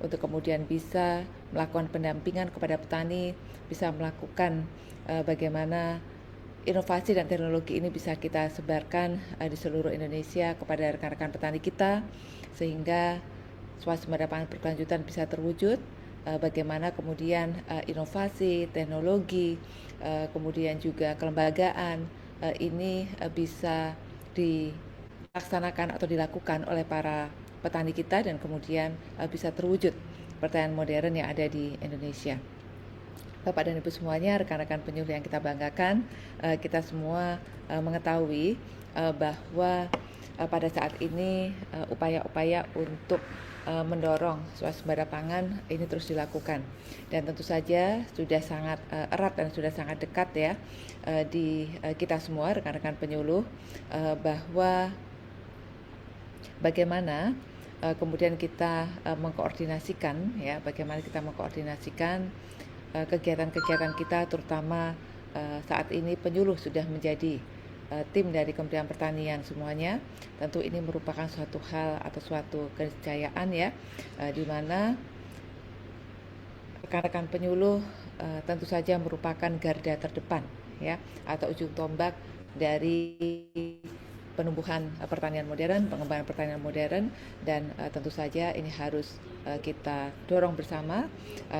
untuk kemudian bisa melakukan pendampingan kepada petani, bisa melakukan bagaimana inovasi dan teknologi ini bisa kita sebarkan di seluruh Indonesia kepada rekan-rekan petani kita, sehingga swasembada pangan berkelanjutan bisa terwujud. Bagaimana kemudian inovasi, teknologi, kemudian juga kelembagaan ini bisa dilaksanakan atau dilakukan oleh para petani kita, dan kemudian bisa terwujud pertanian modern yang ada di Indonesia. Bapak dan Ibu semuanya, rekan-rekan penyuluh yang kita banggakan, kita semua mengetahui bahwa pada saat ini upaya-upaya untuk mendorong swasembada pangan ini terus dilakukan, dan tentu saja sudah sangat erat dan sudah sangat dekat ya di kita semua rekan-rekan penyuluh, bahwa bagaimana kemudian kita mengkoordinasikan ya, bagaimana kita mengkoordinasikan kegiatan-kegiatan kita, terutama saat ini penyuluh sudah menjadi tim dari Kementerian Pertanian semuanya. Tentu ini merupakan suatu hal atau suatu keniscayaan ya, di mana rekan-rekan penyuluh tentu saja merupakan garda terdepan ya, atau ujung tombak dari penumbuhan pertanian modern, pengembangan pertanian modern, dan tentu saja ini harus kita dorong bersama,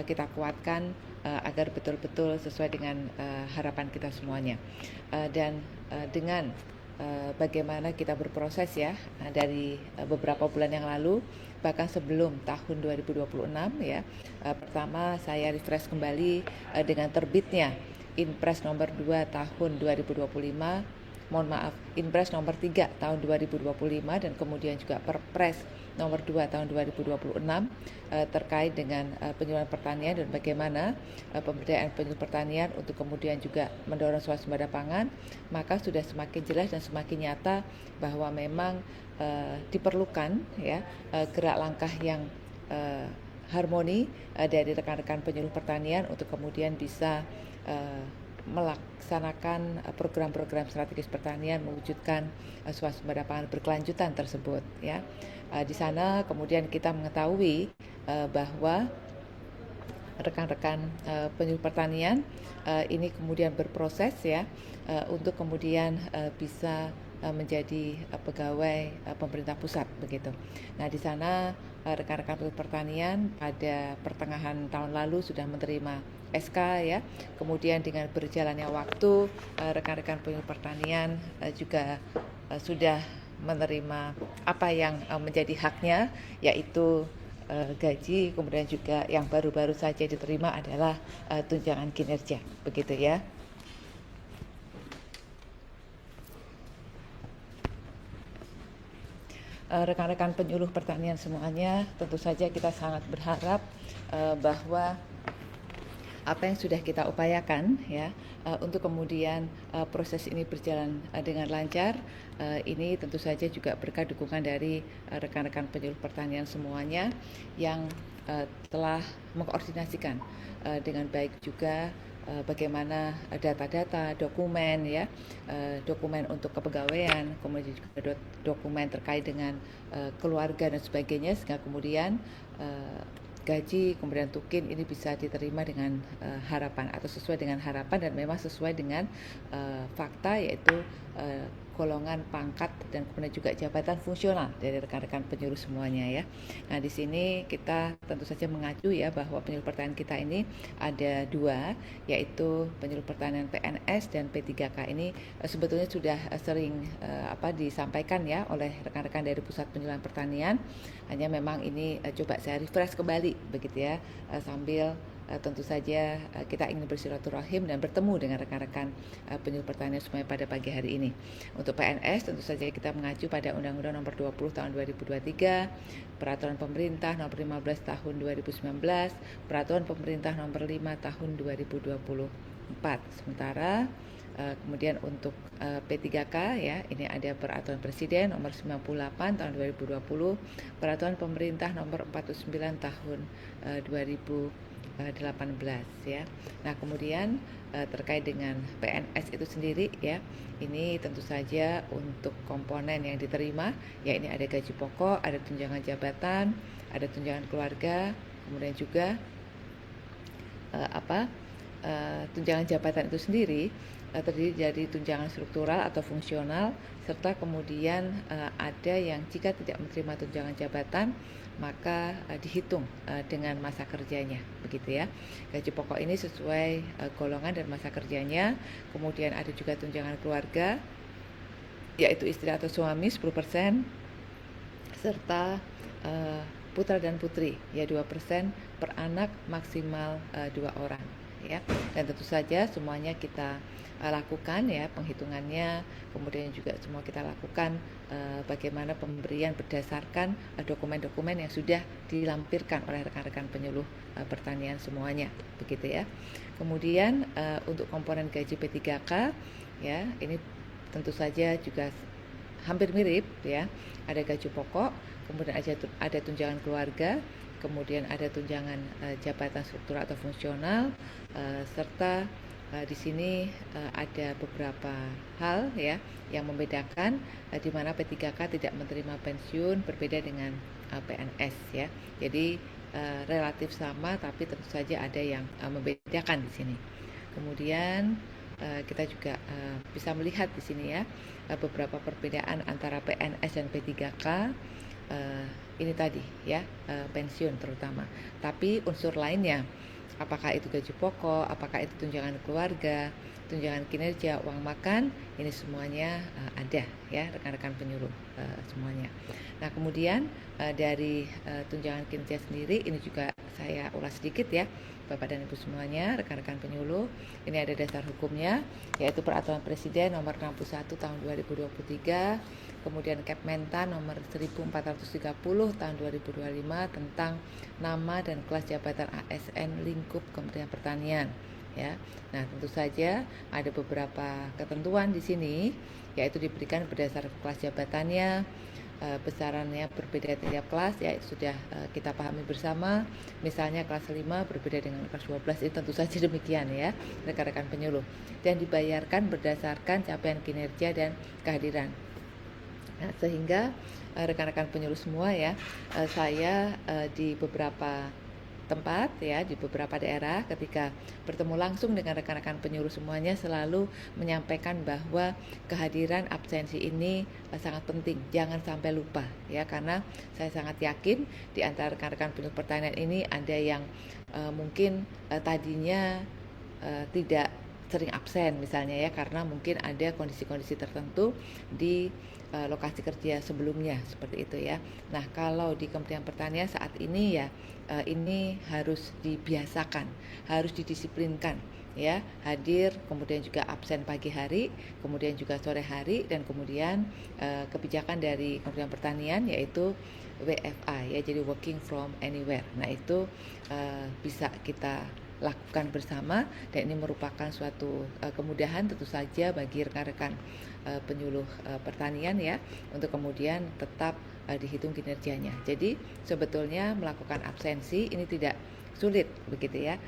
kita kuatkan agar betul-betul sesuai dengan harapan kita semuanya. Dan dengan bagaimana kita berproses ya dari beberapa bulan yang lalu, bahkan sebelum tahun 2026 ya, pertama saya refresh kembali dengan terbitnya Inpres nomor 2 tahun 2025, Inpres nomor 3 tahun 2025, dan kemudian juga Perpres nomor 2 tahun 2026 terkait dengan penyuluhan pertanian dan bagaimana pemberdayaan penyuluh pertanian untuk kemudian juga mendorong swasembada pangan. Maka sudah semakin jelas dan semakin nyata bahwa memang diperlukan ya gerak langkah yang harmoni dari rekan-rekan penyuluh pertanian untuk kemudian bisa melaksanakan program-program strategis pertanian, mewujudkan swasembada pangan berkelanjutan tersebut ya. Di sana kemudian kita mengetahui bahwa rekan-rekan penyuluh pertanian ini kemudian berproses ya untuk kemudian bisa menjadi pegawai pemerintah pusat begitu. Nah, di sana rekan-rekan penyuluh pertanian pada pertengahan tahun lalu sudah menerima SK ya. Kemudian dengan berjalannya waktu rekan-rekan penyuluh pertanian juga sudah menerima apa yang menjadi haknya, yaitu gaji. Kemudian juga yang baru-baru saja diterima adalah tunjangan kinerja begitu ya. Rekan-rekan penyuluh pertanian semuanya, tentu saja kita sangat berharap bahwa apa yang sudah kita upayakan ya untuk kemudian proses ini berjalan dengan lancar, ini tentu saja juga berkat dukungan dari rekan-rekan penyuluh pertanian semuanya yang telah mengkoordinasikan dengan baik juga bagaimana data-data, dokumen ya, dokumen untuk kepegawaian, kemudian juga dokumen terkait dengan keluarga dan sebagainya, sehingga kemudian gaji kemudian tukin ini bisa diterima dengan harapan atau sesuai dengan harapan, dan memang sesuai dengan fakta, yaitu golongan, pangkat, dan kemudian juga jabatan fungsional dari rekan-rekan penyuluh semuanya ya. Nah, di sini kita tentu saja mengacu ya bahwa penyuluh pertanian kita ini ada dua, yaitu penyuluh pertanian PNS dan P3K. Ini sebetulnya sudah sering disampaikan ya oleh rekan-rekan dari Pusat Penyuluhan Pertanian. Hanya memang ini coba saya refresh kembali begitu ya, sambil tentu saja kita ingin bersilaturahim dan bertemu dengan rekan-rekan penyuluh pertanian semuanya pada pagi hari ini. Untuk PNS tentu saja kita mengacu pada Undang-Undang Nomor 20 Tahun 2023, Peraturan Pemerintah Nomor 15 Tahun 2019, Peraturan Pemerintah Nomor 5 Tahun 2024. Sementara Kemudian untuk P3K ya, ini ada Peraturan Presiden nomor 98 tahun 2020, Peraturan Pemerintah nomor 49 tahun 2018 ya. Nah, kemudian terkait dengan PNS itu sendiri ya, ini tentu saja untuk komponen yang diterima ya, ini ada gaji pokok, ada tunjangan jabatan, ada tunjangan keluarga, kemudian juga tunjangan jabatan itu sendiri terdiri dari tunjangan struktural atau fungsional, serta kemudian ada yang jika tidak menerima tunjangan jabatan maka dihitung dengan masa kerjanya, begitu ya. Gaji pokok ini sesuai golongan dan masa kerjanya. Kemudian ada juga tunjangan keluarga, yaitu istri atau suami 10%, serta putra dan putri ya 2% per anak, maksimal 2 orang ya. Dan tentu saja semuanya kita lakukan ya penghitungannya, kemudian juga semua kita lakukan bagaimana pemberian berdasarkan dokumen-dokumen yang sudah dilampirkan oleh rekan-rekan penyuluh pertanian semuanya, begitu ya. Kemudian untuk komponen gaji P3K ya, ini tentu saja juga hampir mirip ya, ada gaji pokok, kemudian ada tunjangan keluarga, kemudian ada tunjangan jabatan struktural atau fungsional, serta di sini ada beberapa hal ya yang membedakan di mana P3K tidak menerima pensiun, berbeda dengan PNS ya. Jadi relatif sama, tapi tentu saja ada yang membedakan di sini. Kemudian kita juga bisa melihat di sini ya beberapa perbedaan antara PNS dan P3K. Ini tadi ya pensiun terutama, tapi unsur lainnya, apakah itu gaji pokok, apakah itu tunjangan keluarga, tunjangan kinerja, uang makan, ini semuanya ada ya rekan-rekan penyuluh semuanya. Nah, kemudian dari tunjangan kinerja sendiri ini juga saya ulas sedikit ya Bapak dan Ibu semuanya, rekan-rekan penyuluh. Ini ada dasar hukumnya, yaitu Peraturan Presiden nomor 61 tahun 2023, kemudian Kepmentan nomor 1430 tahun 2025 tentang nama dan kelas jabatan ASN lingkup Kementerian Pertanian ya. Nah, tentu saja ada beberapa ketentuan di sini, yaitu diberikan berdasarkan kelas jabatannya, besarannya berbeda tiap kelas ya, itu sudah kita pahami bersama. Misalnya kelas 5 berbeda dengan kelas 12, itu tentu saja demikian ya rekan-rekan penyuluh, dan dibayarkan berdasarkan capaian kinerja dan kehadiran. Nah, sehingga rekan-rekan penyuluh semua ya, saya di beberapa tempat ya, di beberapa daerah ketika bertemu langsung dengan rekan-rekan penyuluh semuanya selalu menyampaikan bahwa kehadiran absensi ini sangat penting, jangan sampai lupa ya, karena saya sangat yakin di antara rekan-rekan penyuluh pertanian ini ada yang mungkin tadinya tidak sering absen misalnya ya, karena mungkin ada kondisi-kondisi tertentu di lokasi kerja sebelumnya seperti itu ya. Nah, kalau di Kementerian Pertanian saat ini ya ini harus dibiasakan, harus didisiplinkan ya, hadir, kemudian juga absen pagi hari, kemudian juga sore hari, dan kemudian kebijakan dari Kementerian Pertanian yaitu WFA ya, jadi working from anywhere. Nah, itu bisa kita lakukan bersama, dan ini merupakan suatu kemudahan tentu saja bagi rekan-rekan penyuluh pertanian ya, untuk kemudian tetap dihitung kinerjanya. Jadi sebetulnya melakukan absensi ini tidak sulit begitu ya,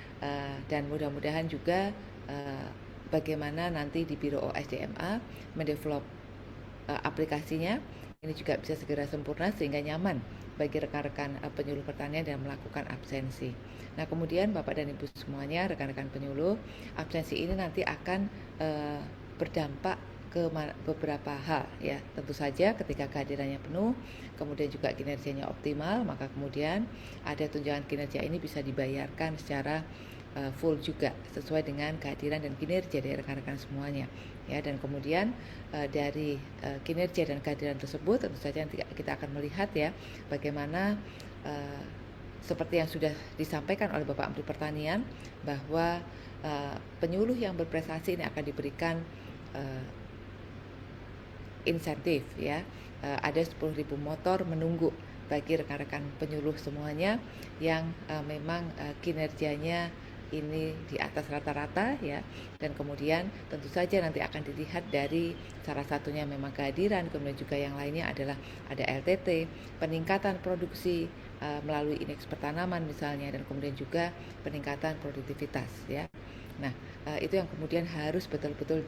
dan mudah-mudahan juga bagaimana nanti di Biro OSDMA mendevelop aplikasinya ini juga bisa segera sempurna sehingga nyaman bagi rekan-rekan penyuluh pertanian dan melakukan absensi. Nah, kemudian Bapak dan Ibu semuanya, rekan-rekan penyuluh, absensi ini nanti akan berdampak ke beberapa hal ya. Tentu saja ketika kehadirannya penuh, kemudian juga kinerjanya optimal, maka kemudian ada tunjangan kinerja ini bisa dibayarkan secara full juga sesuai dengan kehadiran dan kinerja dari rekan-rekan semuanya ya. Dan kemudian dari kinerja dan kehadiran tersebut tentu saja nanti kita akan melihat ya bagaimana seperti yang sudah disampaikan oleh Bapak Menteri Pertanian bahwa penyuluh yang berprestasi ini akan diberikan insentif ya, ada 10.000 motor menunggu bagi rekan-rekan penyuluh semuanya yang memang kinerjanya ini di atas rata-rata ya, dan kemudian tentu saja nanti akan dilihat dari salah satunya memang kehadiran, kemudian juga yang lainnya adalah ada LTT, peningkatan produksi melalui indeks pertanaman misalnya, dan kemudian juga peningkatan produktivitas ya. Nah, itu yang kemudian harus betul-betul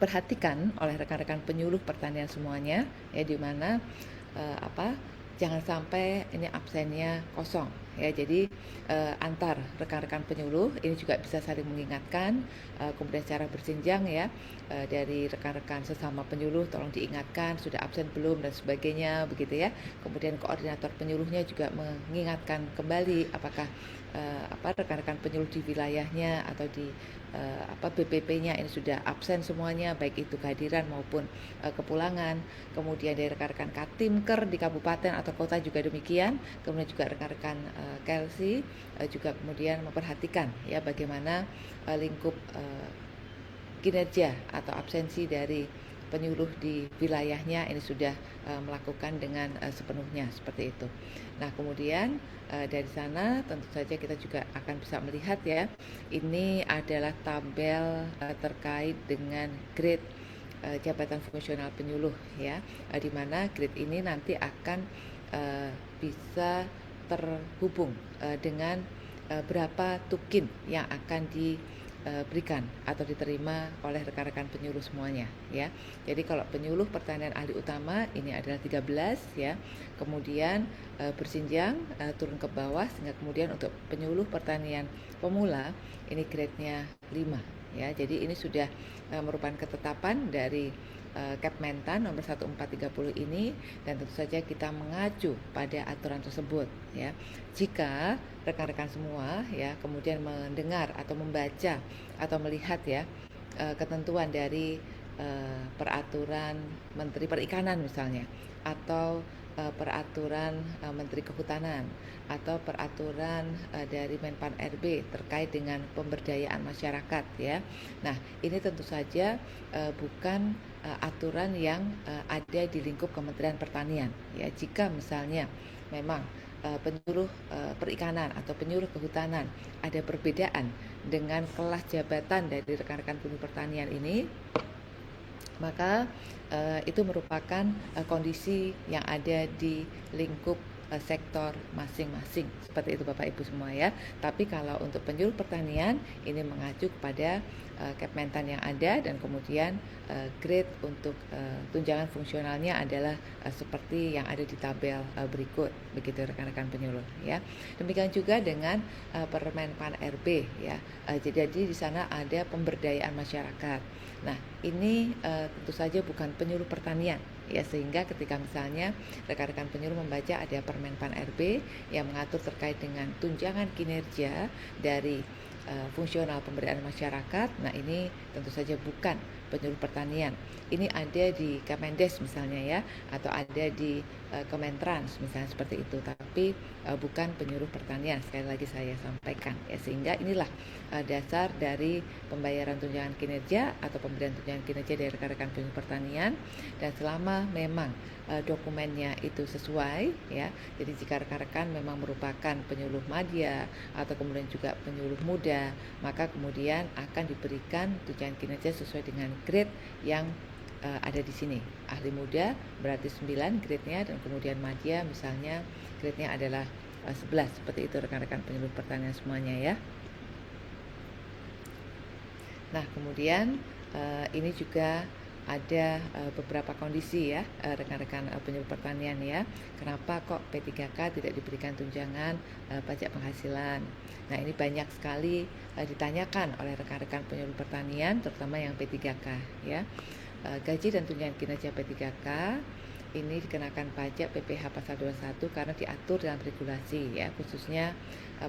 perhatikan oleh rekan-rekan penyuluh pertanian semuanya ya, di mana jangan sampai ini absennya kosong ya. Jadi antar rekan-rekan penyuluh ini juga bisa saling mengingatkan, kemudian secara berjenjang ya, dari rekan-rekan sesama penyuluh tolong diingatkan sudah absen belum dan sebagainya begitu ya. Kemudian koordinator penyuluhnya juga mengingatkan kembali apakah rekan-rekan penyuluh di wilayahnya atau di BPP-nya ini sudah absen semuanya, baik itu kehadiran maupun kepulangan. Kemudian dari rekan-rekan Katimker di kabupaten atau kota juga demikian. Kemudian juga rekan-rekan Kelsi juga kemudian memperhatikan ya bagaimana lingkup kinerja atau absensi dari penyuluh di wilayahnya ini sudah melakukan dengan sepenuhnya seperti itu. Nah, kemudian dari sana tentu saja kita juga akan bisa melihat ya, ini adalah tabel terkait dengan grade jabatan fungsional penyuluh ya, di mana grade ini nanti akan bisa terhubung dengan berapa tukin yang akan diberikan atau diterima oleh rekan-rekan penyuluh semuanya ya. Jadi kalau penyuluh pertanian ahli utama ini adalah 13 ya. Kemudian berjenjang turun ke bawah, sehingga kemudian untuk penyuluh pertanian pemula ini grade-nya 5 ya. Jadi ini sudah merupakan ketetapan dari Kepmentan nomor 1430 ini, dan tentu saja kita mengacu pada aturan tersebut ya. Jika rekan-rekan semua ya kemudian mendengar atau membaca atau melihat ya ketentuan dari peraturan Menteri Perikanan misalnya, atau peraturan Menteri Kehutanan, atau peraturan dari Menpan RB terkait dengan pemberdayaan masyarakat ya. Nah, ini tentu saja bukan aturan yang ada di lingkup Kementerian Pertanian ya. Jika misalnya memang penyuluh perikanan atau penyuluh kehutanan ada perbedaan dengan kelas jabatan dari rekan-rekan penyuluh pertanian ini, maka itu merupakan kondisi yang ada di lingkup sektor masing-masing, seperti itu Bapak Ibu semua ya. Tapi kalau untuk penyuluh pertanian ini mengacu kepada Kepmentan yang ada, dan kemudian grade untuk tunjangan fungsionalnya adalah seperti yang ada di tabel berikut, begitu rekan-rekan penyuluh ya. Demikian juga dengan Permenpan RB ya. Jadi di sana ada pemberdayaan masyarakat. Nah, ini tentu saja bukan penyuluh pertanian ya, sehingga ketika misalnya rekan-rekan penyuluh membaca ada Permenpan RB yang mengatur terkait dengan tunjangan kinerja dari fungsional pemberdayaan masyarakat, nah ini tentu saja bukan penyuluh pertanian. Ini ada di Kemendes misalnya ya, atau ada di Kementrans misalnya seperti itu, tapi bukan penyuluh pertanian, sekali lagi saya sampaikan ya. Sehingga inilah dasar dari pembayaran tunjangan kinerja atau pemberian tunjangan kinerja dari rekan-rekan penyuluh pertanian, dan selama memang dokumennya itu sesuai ya. Jadi jika rekan-rekan memang merupakan penyuluh madya atau kemudian juga penyuluh muda, maka kemudian akan diberikan tunjangan kinerja sesuai dengan grade yang ada di sini. Ahli muda berarti 9 grade-nya, dan kemudian madya misalnya grade-nya adalah 11, seperti itu rekan-rekan penyuluh pertanian semuanya ya. Nah, kemudian ini juga ada beberapa kondisi ya rekan-rekan penyuluh pertanian ya. Kenapa kok P3K tidak diberikan tunjangan pajak penghasilan? Nah, ini banyak sekali ditanyakan oleh rekan-rekan penyuluh pertanian, terutama yang P3K ya. Gaji dan tunjangan kinerja P3K ini dikenakan pajak PPh pasal 21 karena diatur dalam regulasi ya, khususnya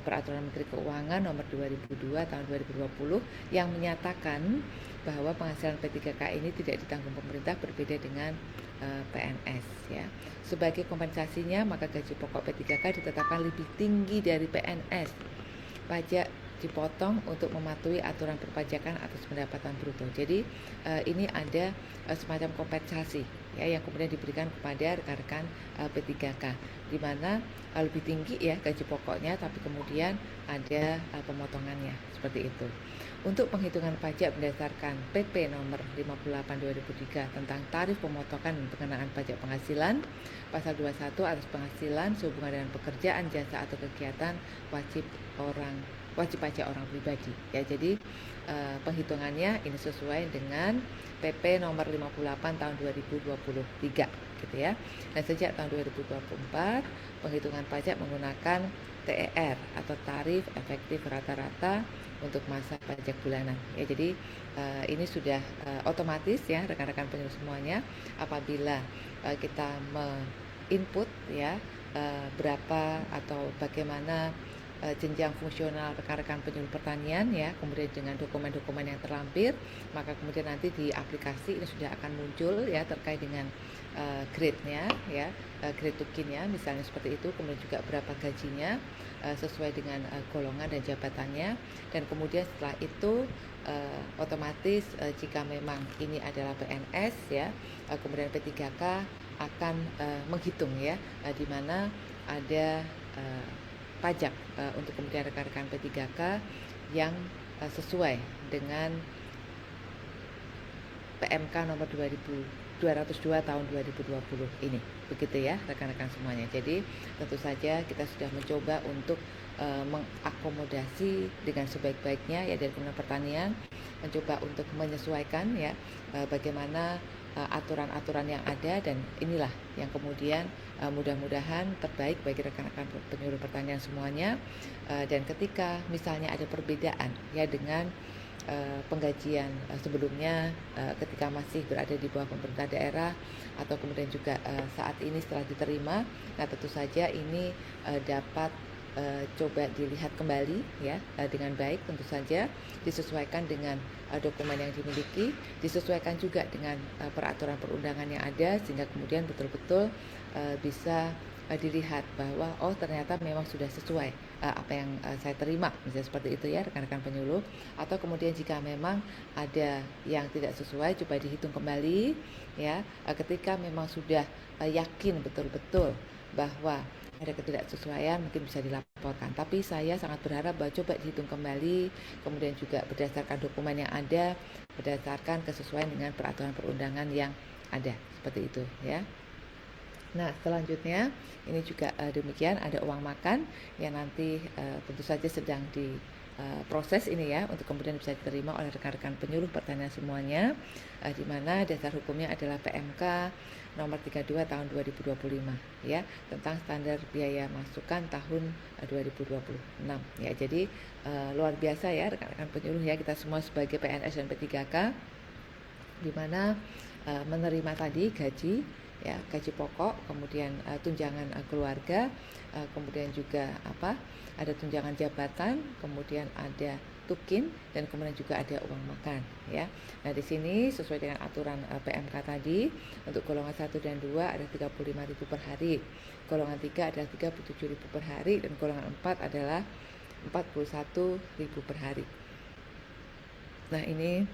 peraturan Menteri Keuangan nomor 2002 tahun 2020 yang menyatakan bahwa penghasilan P3K ini tidak ditanggung pemerintah, berbeda dengan PNS ya. Sebagai kompensasinya, maka gaji pokok P3K ditetapkan lebih tinggi dari PNS. Pajak dipotong untuk mematuhi aturan perpajakan atas pendapatan bruto. Jadi ini ada semacam kompensasi ya yang kemudian diberikan kepada rekan-rekan P3K, di mana lebih tinggi ya gaji pokoknya, tapi kemudian ada pemotongannya seperti itu. Untuk penghitungan pajak berdasarkan PP nomor 58 2003 tentang tarif pemotongan pengenaan pajak penghasilan, pasal 21 atas penghasilan sehubungan dengan pekerjaan, jasa atau kegiatan wajib pajak orang pribadi. Ya, jadi penghitungannya ini sesuai dengan PP nomor 58 tahun 2023 gitu ya. Dan sejak tahun 2024 penghitungan pajak menggunakan TER atau tarif efektif rata-rata untuk masa pajak bulanan. Ya, jadi ini sudah otomatis ya rekan-rekan penyuluh semuanya, apabila kita input ya berapa atau bagaimana jenjang fungsional rekan-rekan penyuluh pertanian ya, kemudian dengan dokumen-dokumen yang terlampir, maka kemudian nanti di aplikasi ini sudah akan muncul ya terkait dengan grade-nya ya, grade tukinnya misalnya seperti itu, kemudian juga berapa gajinya sesuai dengan golongan dan jabatannya, dan kemudian setelah itu otomatis jika memang ini adalah PNS ya, kemudian P3K akan menghitung ya di mana ada pajak untuk kemudian rekan-rekan P3K yang sesuai dengan PMK nomor 202 tahun 2020 ini, begitu ya rekan-rekan semuanya. Jadi tentu saja kita sudah mencoba untuk mengakomodasi dengan sebaik-baiknya ya dari Kementerian Pertanian, mencoba untuk menyesuaikan ya bagaimana aturan-aturan yang ada, dan inilah yang kemudian mudah-mudahan terbaik bagi rekan-rekan penyuluh pertanian semuanya. Dan ketika misalnya ada perbedaan ya dengan penggajian sebelumnya ketika masih berada di bawah pemerintah daerah, atau kemudian juga saat ini setelah diterima, nah tentu saja ini dapat coba dilihat kembali ya dengan baik, tentu saja disesuaikan dengan dokumen yang dimiliki, disesuaikan juga dengan peraturan perundangan yang ada, sehingga kemudian betul-betul bisa dilihat bahwa oh ternyata memang sudah sesuai apa yang saya terima, misalnya seperti itu ya rekan-rekan penyuluh. Atau kemudian jika memang ada yang tidak sesuai, coba dihitung kembali ya ketika memang sudah yakin betul-betul bahwa ada ketidaksesuaian, mungkin bisa dilaporkan. Tapi saya sangat berharap bahwa coba dihitung kembali, kemudian juga berdasarkan dokumen yang ada, berdasarkan kesesuaian dengan peraturan perundangan yang ada, seperti itu ya. Nah, selanjutnya ini juga demikian, ada uang makan yang nanti tentu saja sedang diproses ini ya, untuk kemudian bisa diterima oleh rekan-rekan penyuluh pertanian semuanya, di mana dasar hukumnya adalah PMK nomor 32 tahun 2025 ya, tentang standar biaya masukan tahun 2026 ya. Jadi luar biasa ya rekan-rekan penyuluh ya, kita semua sebagai PNS dan P3K, di mana menerima tadi gaji ya, gaji pokok, kemudian tunjangan keluarga, kemudian juga ada tunjangan jabatan, kemudian ada tukin, dan kemudian juga ada uang makan ya. Nah, di sini sesuai dengan aturan PMK tadi, untuk golongan 1 dan 2 ada 35.000 per hari, golongan 3 adalah 37.000 per hari, dan golongan 4 adalah 41.000 per hari. Nah, ini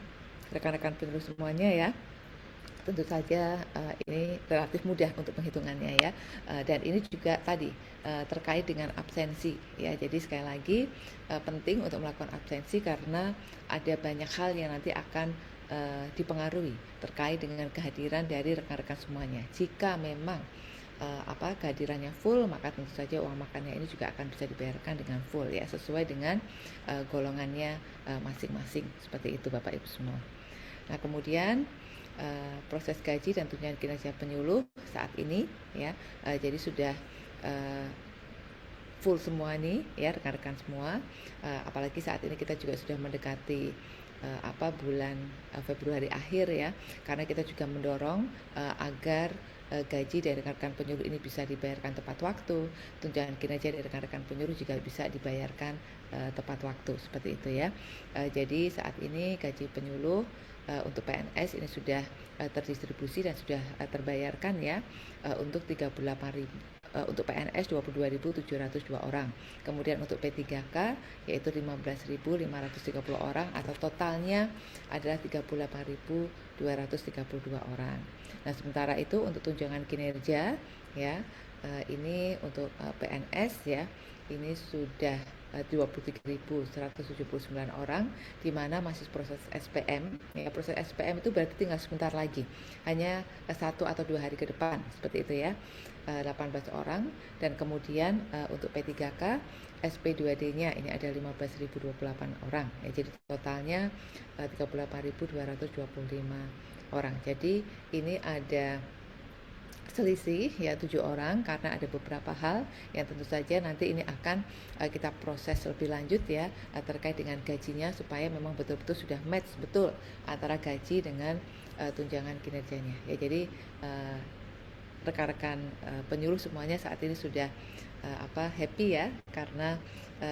rekan-rekan penyuluh semuanya ya, tentu saja ini relatif mudah untuk penghitungannya ya, dan ini juga tadi terkait dengan absensi ya. Jadi sekali lagi penting untuk melakukan absensi, karena ada banyak hal yang nanti akan dipengaruhi terkait dengan kehadiran dari rekan-rekan semuanya. Jika memang kehadirannya full, maka tentu saja uang makannya ini juga akan bisa dibayarkan dengan full ya, sesuai dengan golongannya masing-masing, seperti itu Bapak Ibu semua. Nah, kemudian proses gaji dan tunjangan kinerja penyuluh saat ini ya, jadi sudah full semua nih ya rekan-rekan semua, apalagi saat ini kita juga sudah mendekati bulan Februari akhir ya, karena kita juga mendorong agar gaji dari rekan-rekan penyuluh ini bisa dibayarkan tepat waktu, tunjangan kinerja dari rekan-rekan penyuluh juga bisa dibayarkan tepat waktu, seperti itu ya. Jadi saat ini gaji penyuluh untuk PNS ini sudah terdistribusi dan sudah terbayarkan ya, untuk 38.000 untuk PNS 22.702 orang. Kemudian untuk P3K yaitu 15.530 orang atau totalnya adalah 38.232 orang. Nah, sementara itu untuk tunjangan kinerja ya, ini untuk PNS ya, ini sudah 23.179 orang, di mana masih proses SPM. Ya, proses SPM itu berarti tinggal sebentar lagi, hanya 1 atau 2 hari ke depan, seperti itu ya. 18 orang. Dan kemudian untuk P3K SP2D-nya ini ada 15.028 orang. Ya, jadi totalnya 38.225 orang. Jadi ini ada selisih ya 7 orang karena ada beberapa hal yang tentu saja nanti ini akan kita proses lebih lanjut ya terkait dengan gajinya supaya memang betul-betul sudah match betul antara gaji dengan tunjangan kinerjanya ya. Jadi rekan-rekan penyuluh semuanya saat ini sudah happy ya, karena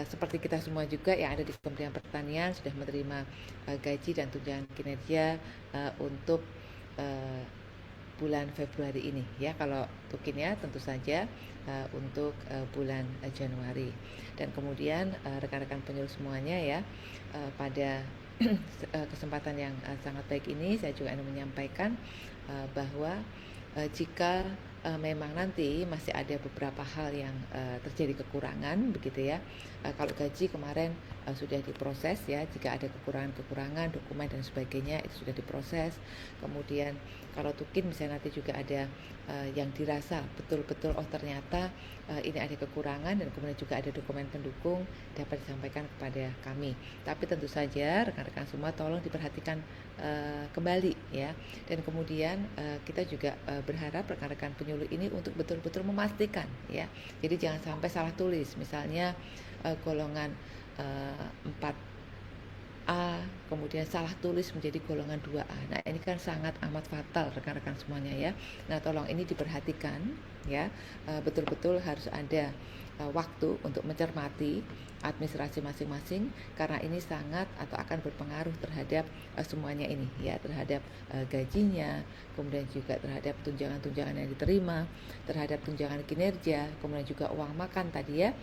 seperti kita semua juga yang ada di Kementerian Pertanian sudah menerima gaji dan tunjangan kinerja untuk bulan Februari ini ya. Kalau tukinnya tentu saja untuk bulan Januari. Dan kemudian rekan-rekan penyuluh semuanya ya, pada kesempatan yang sangat baik ini saya juga ingin menyampaikan bahwa jika memang nanti masih ada beberapa hal yang terjadi kekurangan begitu ya. Kalau gaji kemarin sudah diproses ya, jika ada kekurangan dokumen dan sebagainya itu sudah diproses. Kemudian kalau tukin misalnya nanti juga ada yang dirasa betul-betul ternyata ini ada kekurangan dan kemudian juga ada dokumen pendukung, dapat disampaikan kepada kami. Tapi tentu saja rekan-rekan semua tolong diperhatikan kembali ya. Dan kemudian kita juga berharap rekan-rekan penyuluh ini untuk betul-betul memastikan ya. Jadi jangan sampai salah tulis, misalnya golongan 4A kemudian salah tulis menjadi golongan 2A. Nah, ini kan sangat amat fatal rekan-rekan semuanya ya. Nah, tolong ini diperhatikan ya. Betul-betul harus ada waktu untuk mencermati administrasi masing-masing karena ini sangat atau akan berpengaruh terhadap semuanya ini ya, terhadap gajinya, kemudian juga terhadap tunjangan-tunjangan yang diterima, terhadap tunjangan kinerja, kemudian juga uang makan tadi ya,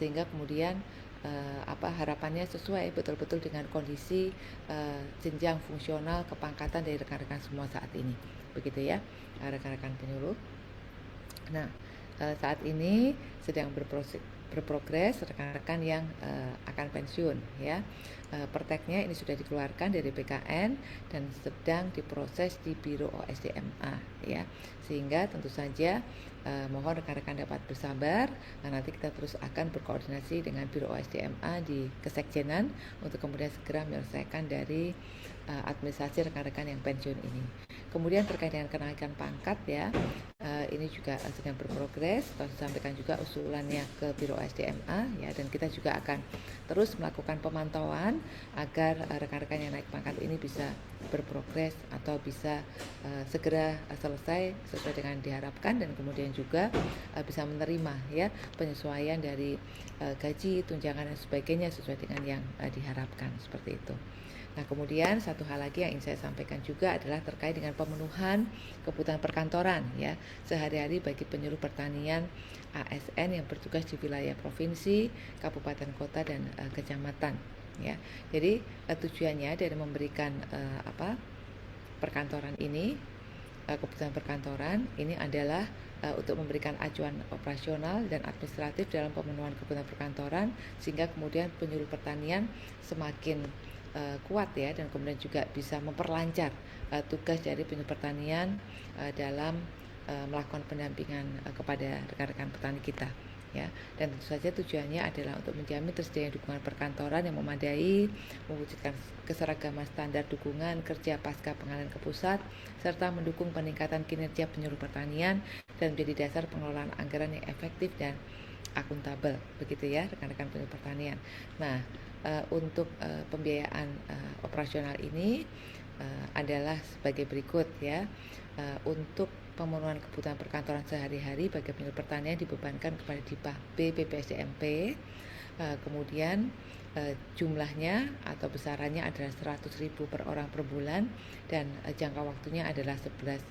sehingga kemudian harapannya sesuai betul-betul dengan kondisi jenjang fungsional kepangkatan dari rekan-rekan semua saat ini, begitu ya rekan-rekan penyuluh. Nah, saat ini sedang berprogres rekan-rekan yang akan pensiun ya. Perteknya ini sudah dikeluarkan dari BKN dan sedang diproses di Biro OSDMA ya. Sehingga tentu saja mohon rekan-rekan dapat bersabar. Nah, nanti kita terus akan berkoordinasi dengan Biro OSDMA di Kesekjenan untuk kemudian segera menyelesaikan dari administrasi rekan-rekan yang pensiun ini. Kemudian terkait dengan kenaikan pangkat ya, ini juga sedang berprogres. Telah disampaikan juga usulannya ke Biro SDMA ya, dan kita juga akan terus melakukan pemantauan agar rekan-rekan yang naik pangkat ini bisa berprogres atau bisa segera selesai sesuai dengan diharapkan, dan kemudian juga bisa menerima ya penyesuaian dari gaji, tunjangan dan sebagainya sesuai dengan yang diharapkan, seperti itu. Nah, kemudian satu hal lagi yang ingin saya sampaikan juga adalah terkait dengan pemenuhan kebutuhan perkantoran ya sehari-hari bagi penyuluh pertanian ASN yang bertugas di wilayah provinsi, kabupaten, kota dan kecamatan ya. Jadi tujuannya dari memberikan perkantoran ini, kebutuhan perkantoran ini adalah untuk memberikan acuan operasional dan administratif dalam pemenuhan kebutuhan perkantoran sehingga kemudian penyuluh pertanian semakin kuat ya, dan kemudian juga bisa memperlancar tugas dari penyuluh pertanian dalam melakukan pendampingan kepada rekan-rekan petani kita ya. Dan tentu saja tujuannya adalah untuk menjamin tersedianya dukungan perkantoran yang memadai, mewujudkan keseragaman standar dukungan kerja pasca pengalihan ke pusat, serta mendukung peningkatan kinerja penyuluh pertanian dan menjadi dasar pengelolaan anggaran yang efektif dan akuntabel, begitu ya rekan-rekan penyuluh pertanian. Nah, untuk pembiayaan operasional ini adalah sebagai berikut ya. Untuk pemenuhan kebutuhan perkantoran sehari-hari bagi penyuluh pertanian dibebankan kepada DIPA B BPSDMP. Kemudian jumlahnya atau besarannya adalah 100.000 per orang per bulan, dan jangka waktunya adalah 11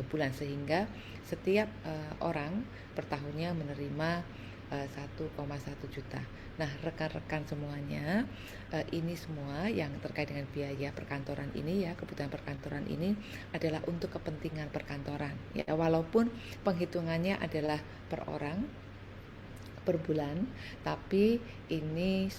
bulan, sehingga setiap orang per tahunnya menerima 1,1 juta. Nah, rekan-rekan semuanya, ini semua yang terkait dengan biaya perkantoran ini ya, kebutuhan perkantoran ini adalah untuk kepentingan perkantoran ya, walaupun penghitungannya adalah per orang per bulan, tapi ini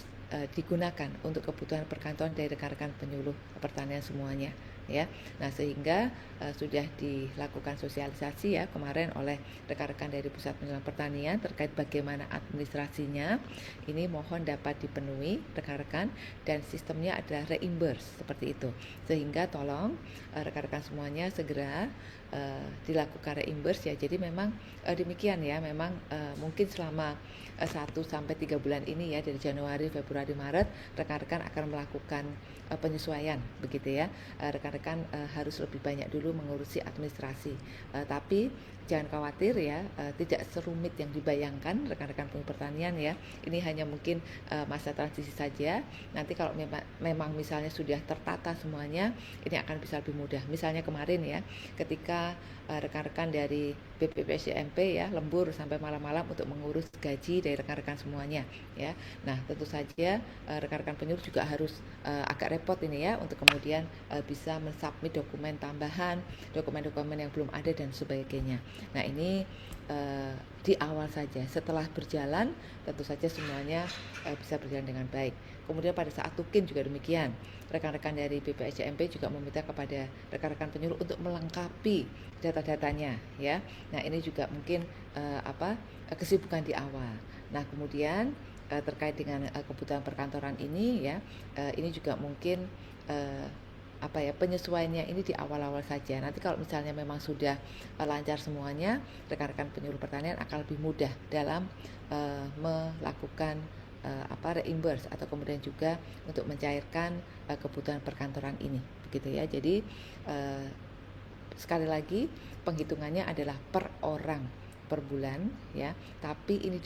digunakan untuk kebutuhan perkantoran dari rekan-rekan penyuluh pertanian semuanya ya. Nah, sehingga sudah dilakukan sosialisasi ya kemarin oleh rekan-rekan dari Pusat Penjualan Pertanian terkait bagaimana administrasinya. Ini mohon dapat dipenuhi rekan-rekan, dan sistemnya adalah reimburse seperti itu. Sehingga tolong rekan-rekan semuanya segera dilakukan reimburse ya. Jadi memang demikian ya, memang mungkin selama 1-3 bulan ini ya, dari Januari, Februari, Maret, rekan-rekan akan melakukan penyesuaian begitu ya. Rekan-rekan harus lebih banyak dulu mengurusi administrasi, tapi jangan khawatir ya, tidak serumit yang dibayangkan rekan-rekan penyuluh pertanian ya. Ini hanya mungkin masa transisi saja. Nanti kalau memang misalnya sudah tertata semuanya, ini akan bisa lebih mudah. Misalnya kemarin ya, ketika rekan-rekan dari BPPSDMP ya lembur sampai malam-malam untuk mengurus gaji dari rekan-rekan semuanya ya. Nah, tentu saja rekan-rekan penyuluh juga harus agak repot ini ya, untuk kemudian bisa mensubmit dokumen tambahan, dokumen-dokumen yang belum ada dan sebagainya. Nah, ini di awal saja. Setelah berjalan tentu saja semuanya bisa berjalan dengan baik. Kemudian pada saat tukin juga demikian. Rekan-rekan dari BPSDMP juga meminta kepada rekan-rekan penyuluh untuk melengkapi data-datanya ya. Nah, ini juga mungkin kesibukan di awal. Nah, kemudian terkait dengan kebutuhan perkantoran ini ya, ini juga mungkin penyesuaiannya ini di awal-awal saja. Nanti kalau misalnya memang sudah lancar semuanya, rekan-rekan penyuluh pertanian akan lebih mudah dalam melakukan reimburse atau kemudian juga untuk mencairkan kebutuhan perkantoran ini begitu ya. Jadi sekali lagi penghitungannya adalah per orang per bulan ya, tapi ini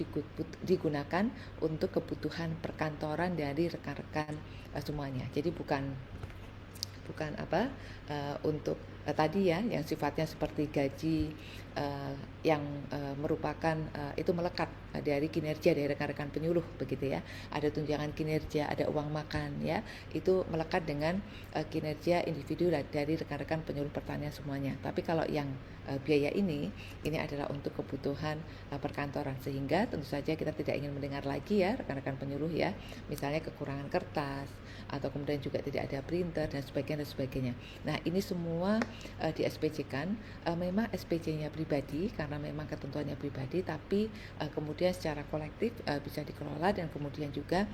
digunakan untuk kebutuhan perkantoran dari rekan-rekan semuanya. Jadi bukan untuk tadi ya yang sifatnya seperti gaji yang merupakan itu melekat dari kinerja dari rekan-rekan penyuluh begitu ya. Ada tunjangan kinerja, ada uang makan ya, itu melekat dengan kinerja individu dari rekan-rekan penyuluh pertanian semuanya. Tapi kalau yang biaya ini adalah untuk kebutuhan perkantoran, sehingga tentu saja kita tidak ingin mendengar lagi ya rekan-rekan penyuluh ya, misalnya kekurangan kertas atau kemudian juga tidak ada printer dan sebagainya. Nah, ini semua di SPJ-kan, memang SPJ-nya pribadi karena memang ketentuannya pribadi, tapi kemudian secara kolektif bisa dikelola dan kemudian juga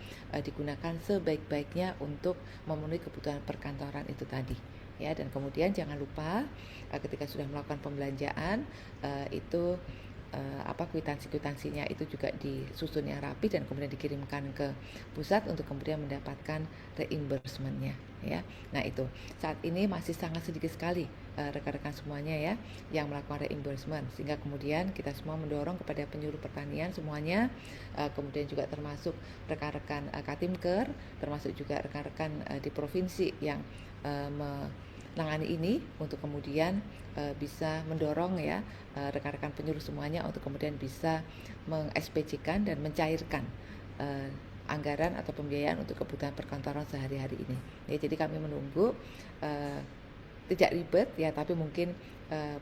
digunakan sebaik-baiknya untuk memenuhi kebutuhan perkantoran itu tadi ya. Dan kemudian jangan lupa ketika sudah melakukan pembelanjaan itu kwitansi-kwitansinya itu juga disusun yang rapi dan kemudian dikirimkan ke pusat untuk kemudian mendapatkan reimbursement-nya ya. Nah, itu saat ini masih sangat sedikit sekali rekan-rekan semuanya ya yang melakukan reimbursement, sehingga kemudian kita semua mendorong kepada penyuluh pertanian semuanya, kemudian juga termasuk rekan-rekan Katimker, termasuk juga rekan-rekan di provinsi yang menangani ini untuk kemudian bisa mendorong ya rekan-rekan penyuluh semuanya untuk kemudian bisa meng-SPJ-kan dan mencairkan anggaran atau pembiayaan untuk kebutuhan perkantoran sehari-hari ini. Ya, jadi kami menunggu tidak ribet ya, tapi mungkin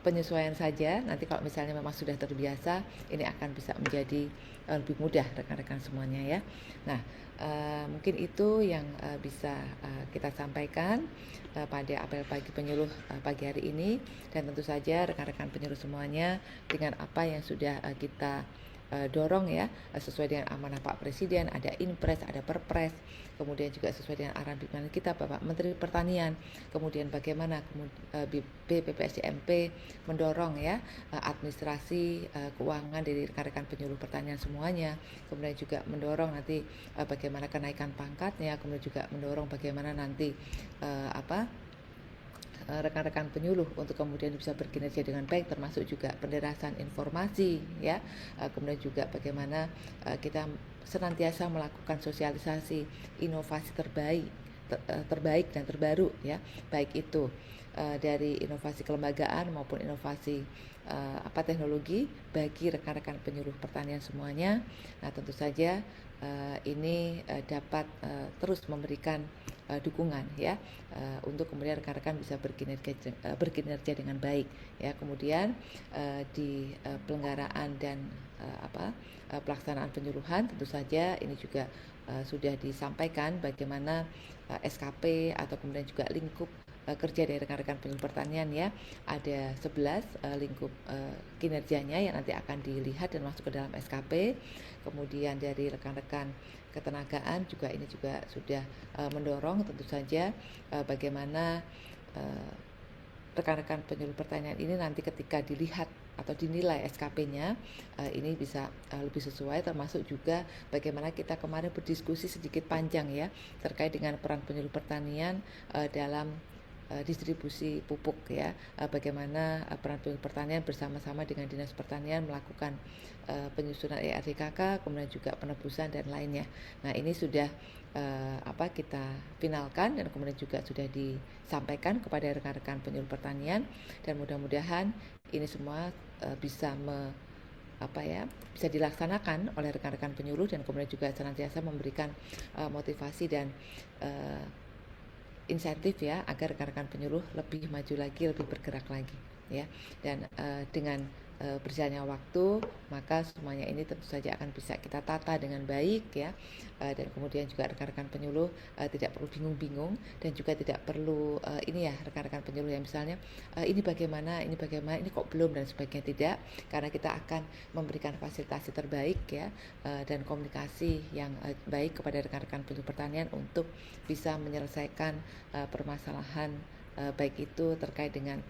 penyesuaian saja. Nanti kalau misalnya memang sudah terbiasa, ini akan bisa menjadi lebih mudah rekan-rekan semuanya ya. Nah, mungkin itu yang bisa kita sampaikan pada apel pagi penyuluh pagi hari ini, dan tentu saja rekan-rekan penyuluh semuanya dengan apa yang sudah kita dorong ya, sesuai dengan amanah Pak Presiden, ada Inpres, ada Perpres, kemudian juga sesuai dengan arahan pimpinan kita Bapak Menteri Pertanian, kemudian bagaimana BPPSDMP mendorong ya administrasi keuangan dari rekan-rekan penyuluh pertanian semuanya, kemudian juga mendorong nanti bagaimana kenaikan pangkatnya, kemudian juga mendorong bagaimana nanti rekan-rekan penyuluh untuk kemudian bisa berkinerja dengan baik, termasuk juga penderasan informasi ya, kemudian juga bagaimana kita senantiasa melakukan sosialisasi inovasi terbaik terbaik dan terbaru ya, baik itu dari inovasi kelembagaan maupun inovasi teknologi bagi rekan-rekan penyuluh pertanian semuanya. Nah, tentu saja ini dapat terus memberikan dukungan ya untuk kemudian rekan-rekan bisa berkinerja dengan baik ya. Kemudian di pelenggaraan dan pelaksanaan penyuluhan tentu saja ini juga sudah disampaikan bagaimana SKP atau kemudian juga lingkup kerja dari rekan-rekan penyuluh pertanian ya. Ada 11 lingkup kinerjanya yang nanti akan dilihat dan masuk ke dalam SKP. Kemudian dari rekan-rekan ketenagaan juga ini juga sudah mendorong tentu saja bagaimana rekan-rekan penyuluh pertanian ini nanti ketika dilihat atau dinilai SKP-nya ini bisa lebih sesuai, termasuk juga bagaimana kita kemarin berdiskusi sedikit panjang ya terkait dengan peran penyuluh pertanian dalam distribusi pupuk ya, bagaimana peran penyuluh pertanian bersama-sama dengan Dinas Pertanian melakukan penyusunan ERDKK, kemudian juga penebusan dan lainnya. Nah, ini sudah kita finalkan dan kemudian juga sudah disampaikan kepada rekan-rekan penyuluh pertanian, dan mudah-mudahan ini semua bisa bisa dilaksanakan oleh rekan-rekan penyuluh dan kemudian juga senantiasa memberikan motivasi dan insentif ya agar rekan-rekan penyuluh lebih maju lagi, lebih bergerak lagi ya. Dan dengan berjalannya waktu maka semuanya ini tentu saja akan bisa kita tata dengan baik ya, dan kemudian juga rekan-rekan penyuluh tidak perlu bingung-bingung dan juga tidak perlu rekan-rekan penyuluh yang misalnya ini bagaimana ini kok belum dan sebagainya, tidak, karena kita akan memberikan fasilitasi terbaik ya dan komunikasi yang baik kepada rekan-rekan penyuluh pertanian untuk bisa menyelesaikan permasalahan baik itu terkait dengan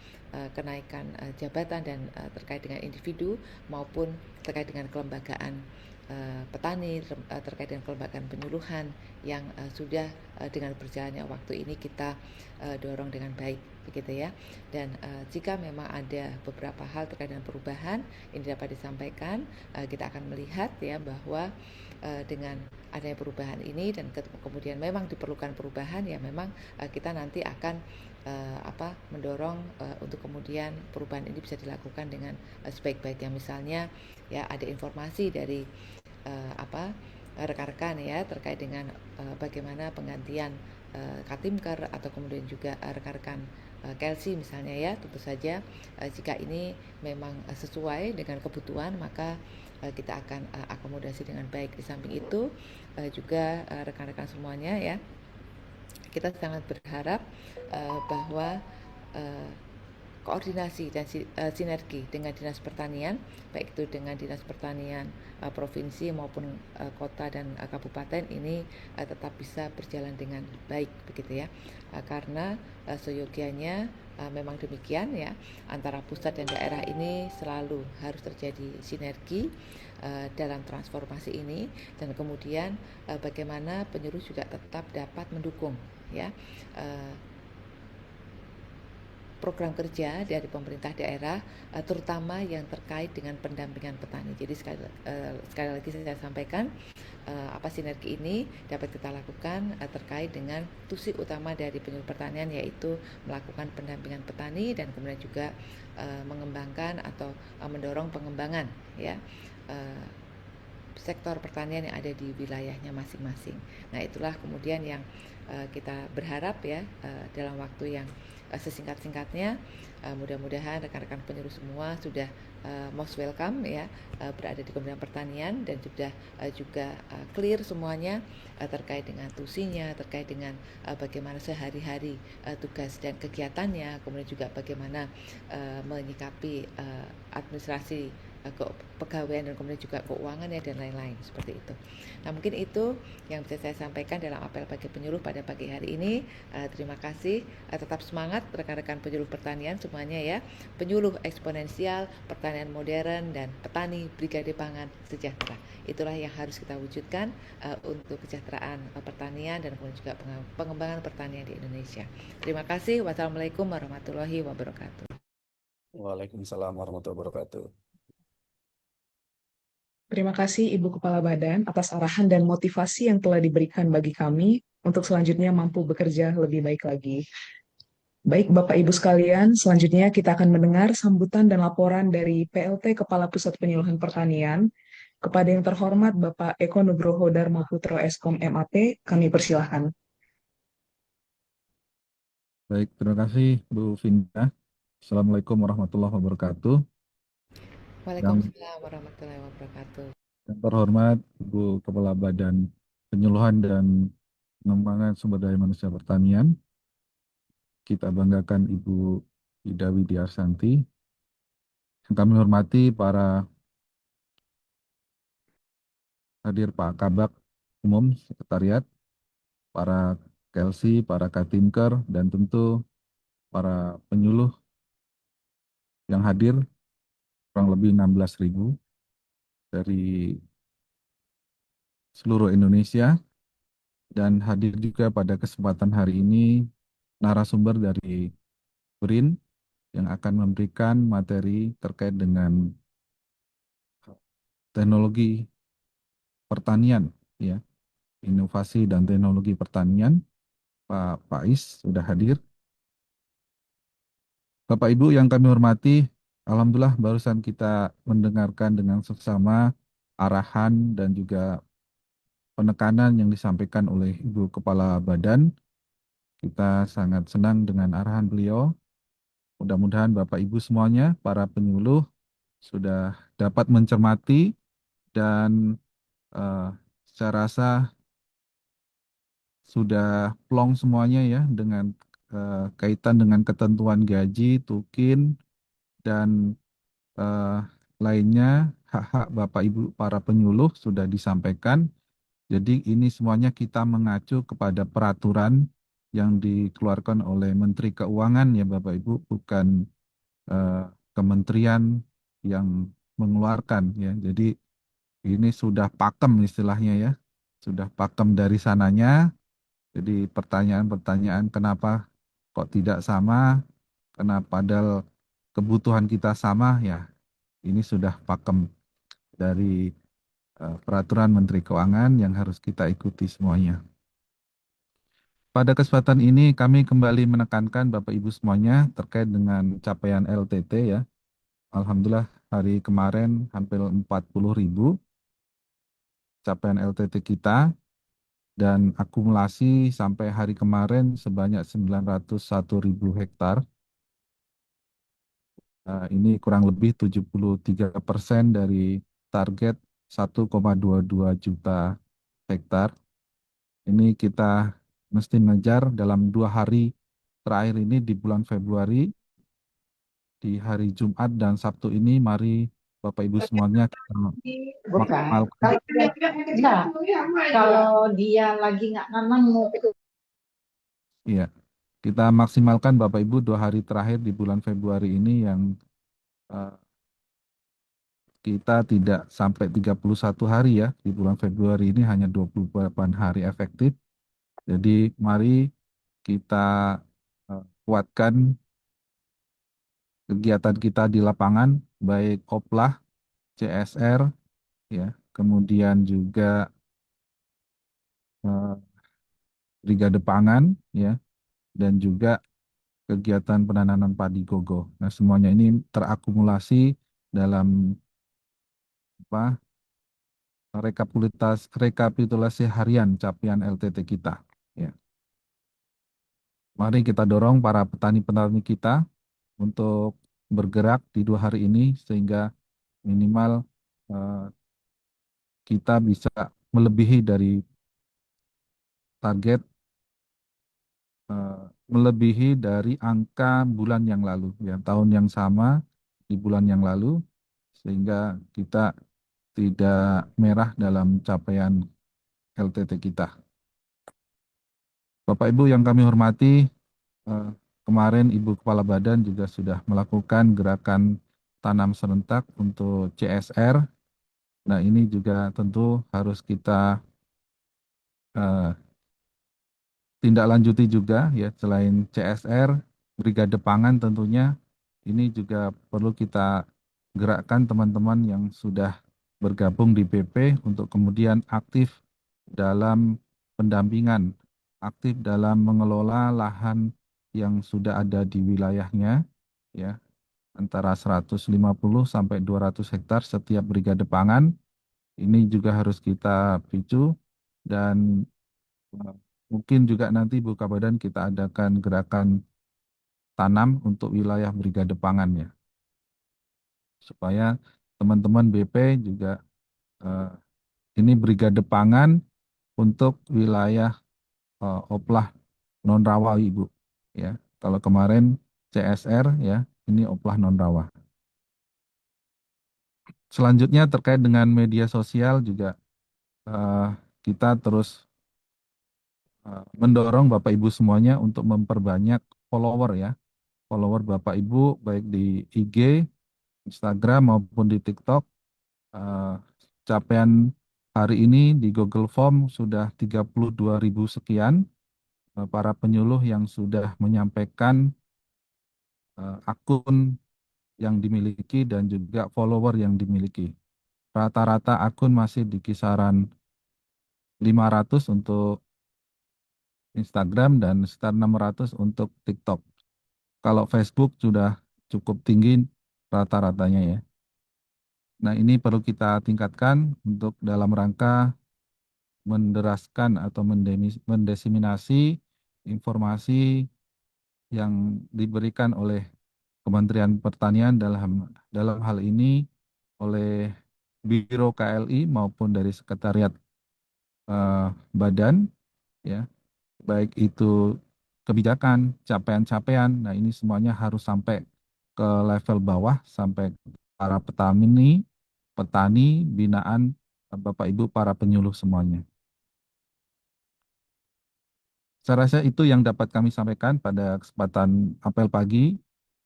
kenaikan jabatan dan terkait dengan individu maupun terkait dengan kelembagaan petani, terkait dengan kelembagaan penyuluhan yang sudah dengan berjalannya waktu ini kita dorong dengan baik begitu ya. Dan jika memang ada beberapa hal terkait dengan perubahan ini dapat disampaikan, kita akan melihat ya bahwa dengan adanya perubahan ini dan kemudian memang diperlukan perubahan ya, memang kita nanti akan mendorong untuk kemudian perubahan ini bisa dilakukan dengan sebaik-baiknya. Misalnya ya ada informasi dari rekan-rekan ya terkait dengan bagaimana penggantian Katimker atau kemudian juga rekan-rekan Kelsey misalnya ya, tentu saja jika ini memang sesuai dengan kebutuhan maka kita akan akomodasi dengan baik. Di samping itu juga rekan-rekan semuanya ya, kita sangat berharap bahwa koordinasi dan sinergi dengan Dinas Pertanian, baik itu dengan Dinas Pertanian provinsi maupun kota dan kabupaten ini tetap bisa berjalan dengan baik begitu ya, karena seyogianya memang demikian ya, antara pusat dan daerah ini selalu harus terjadi sinergi dalam transformasi ini, dan kemudian bagaimana penyuluh juga tetap dapat mendukung ya program kerja dari pemerintah daerah terutama yang terkait dengan pendampingan petani. Jadi sekali lagi saya sampaikan sinergi ini dapat kita lakukan terkait dengan tusi utama dari penyuluh pertanian, yaitu melakukan pendampingan petani dan kemudian juga mengembangkan atau mendorong pengembangan ya sektor pertanian yang ada di wilayahnya masing-masing. Nah, itulah kemudian yang kita berharap ya dalam waktu yang sesingkat-singkatnya, mudah-mudahan rekan-rekan penyuluh semua sudah most welcome ya berada di Kementerian Pertanian dan sudah juga clear semuanya terkait dengan tusinya, terkait dengan bagaimana sehari-hari tugas dan kegiatannya, kemudian juga bagaimana menyikapi administrasi kepegawaian dan kemudian juga keuangan ya dan lain-lain seperti itu. Nah, mungkin itu yang bisa saya sampaikan dalam apel pagi penyuluh pada pagi hari ini. Terima kasih, tetap semangat rekan-rekan penyuluh pertanian semuanya ya. Penyuluh eksponensial, pertanian modern, dan petani brigade pangan sejahtera. Itulah yang harus kita wujudkan untuk kesejahteraan pertanian dan kemudian juga pengembangan pertanian di Indonesia. Terima kasih. Wassalamualaikum warahmatullahi wabarakatuh. Waalaikumsalam warahmatullahi wabarakatuh. Terima kasih Ibu Kepala Badan atas arahan dan motivasi yang telah diberikan bagi kami untuk selanjutnya mampu bekerja lebih baik lagi. Baik, Bapak Ibu sekalian, selanjutnya kita akan mendengar sambutan dan laporan dari PLT Kepala Pusat Penyuluhan Pertanian. Kepada yang terhormat Bapak Eko Nugroho Dharma Putro Eskom MAP, kami persilahkan. Baik, terima kasih Bu Vinda. Assalamualaikum warahmatullahi wabarakatuh. Yang, Waalaikumsalam warahmatullahi wabarakatuh. yang terhormat Ibu Kepala Badan Penyuluhan dan Pengembangan Sumber Daya Manusia Pertanian, kita banggakan Ibu Ida Widiarsanti. Yang kami hormati para hadir Pak Kabak Umum Sekretariat, para Kelsi, para Katimker, dan tentu para penyuluh yang hadir, kurang lebih 16.000 dari seluruh Indonesia. Dan hadir juga pada kesempatan hari ini narasumber dari BRIN yang akan memberikan materi terkait dengan teknologi pertanian, ya, inovasi dan teknologi pertanian. Pak Faiz sudah hadir. Bapak Ibu yang kami hormati, alhamdulillah barusan kita mendengarkan dengan seksama arahan dan juga penekanan yang disampaikan oleh Ibu Kepala Badan. Kita sangat senang dengan arahan beliau. Mudah-mudahan Bapak Ibu semuanya, para penyuluh, sudah dapat mencermati dan saya rasa sudah plong semuanya ya dengan kaitan dengan ketentuan gaji, tukin, dan eh, lainnya hak-hak Bapak Ibu para penyuluh sudah disampaikan. Jadi ini semuanya kita mengacu kepada peraturan yang dikeluarkan oleh Menteri Keuangan ya Bapak Ibu, bukan eh, kementerian yang mengeluarkan ya. Jadi ini sudah pakem istilahnya ya, sudah pakem dari sananya. Jadi pertanyaan-pertanyaan kenapa kok tidak sama, kenapa padahal kebutuhan kita sama ya, ini sudah pakem dari peraturan Menteri Keuangan yang harus kita ikuti semuanya. Pada kesempatan ini kami kembali menekankan Bapak Ibu semuanya terkait dengan capaian LTT ya. Alhamdulillah hari kemarin hampir 40.000 capaian LTT kita dan akumulasi sampai hari kemarin sebanyak 901.000 hektar. Ini kurang lebih 73% dari target 1,22 juta hektar. Ini kita mesti ngejar dalam 2 hari terakhir ini di bulan Februari, di hari Jumat dan Sabtu ini, mari Bapak Ibu semuanya kita Bukan. maksimalkan. Kalau dia lagi nggak nanam mau Iya, kita maksimalkan Bapak Ibu 2 hari terakhir di bulan Februari ini yang eh, kita tidak sampai 31 hari ya. Di bulan Februari ini hanya 28 hari efektif. Jadi mari kita kuatkan kegiatan kita di lapangan, baik Koplah, CSR, ya, kemudian juga eh, Brigade Pangan, ya, dan juga kegiatan penanaman padi gogo. Nah, semuanya ini terakumulasi dalam apa rekapitulasi harian capaian LTT kita. Ya. Mari kita dorong para petani-petani kita untuk bergerak di 2 hari ini sehingga minimal eh, kita bisa melebihi dari target, melebihi dari angka bulan yang lalu, ya, tahun yang sama di bulan yang lalu, sehingga kita tidak merah dalam capaian LTT kita. Bapak Ibu yang kami hormati, kemarin Ibu Kepala Badan juga sudah melakukan gerakan tanam serentak untuk CSR. Nah, ini juga tentu harus kita eh, tindak lanjuti juga ya, selain CSR, Brigade Pangan tentunya ini juga perlu kita gerakkan teman-teman yang sudah bergabung di BP untuk kemudian aktif dalam pendampingan aktif dalam mengelola lahan yang sudah ada di wilayahnya, ya, antara 150 sampai 200 hektar setiap brigade pangan. Ini juga harus kita picu dan eh, mungkin juga nanti Bu Kabadan kita adakan gerakan tanam untuk wilayah brigade pangan ya, supaya teman-teman BP juga eh, ini brigade pangan untuk wilayah oplah non rawa Ibu ya. Kalau kemarin CSR ya, ini oplah non rawa. Selanjutnya terkait dengan media sosial juga eh, kita terus mendorong Bapak Ibu semuanya untuk memperbanyak follower ya. Follower Bapak Ibu baik di IG, Instagram maupun di TikTok. Eh, Capaian hari ini di Google Form sudah 32.000 sekian para penyuluh yang sudah menyampaikan akun yang dimiliki dan juga follower yang dimiliki. Rata-rata akun masih di kisaran 500 untuk Instagram dan sekitar 600 untuk TikTok. Kalau Facebook sudah cukup tinggi rata-ratanya ya. Nah, ini perlu kita tingkatkan untuk dalam rangka menderaskan atau mendesiminasi informasi yang diberikan oleh Kementerian Pertanian dalam dalam hal ini oleh Biro KLI maupun dari Sekretariat Badan ya, baik itu kebijakan, capaian-capaian. Nah, ini semuanya harus sampai ke level bawah, sampai para petani, binaan Bapak Ibu para penyuluh semuanya. Saya rasa itu yang dapat kami sampaikan pada kesempatan apel pagi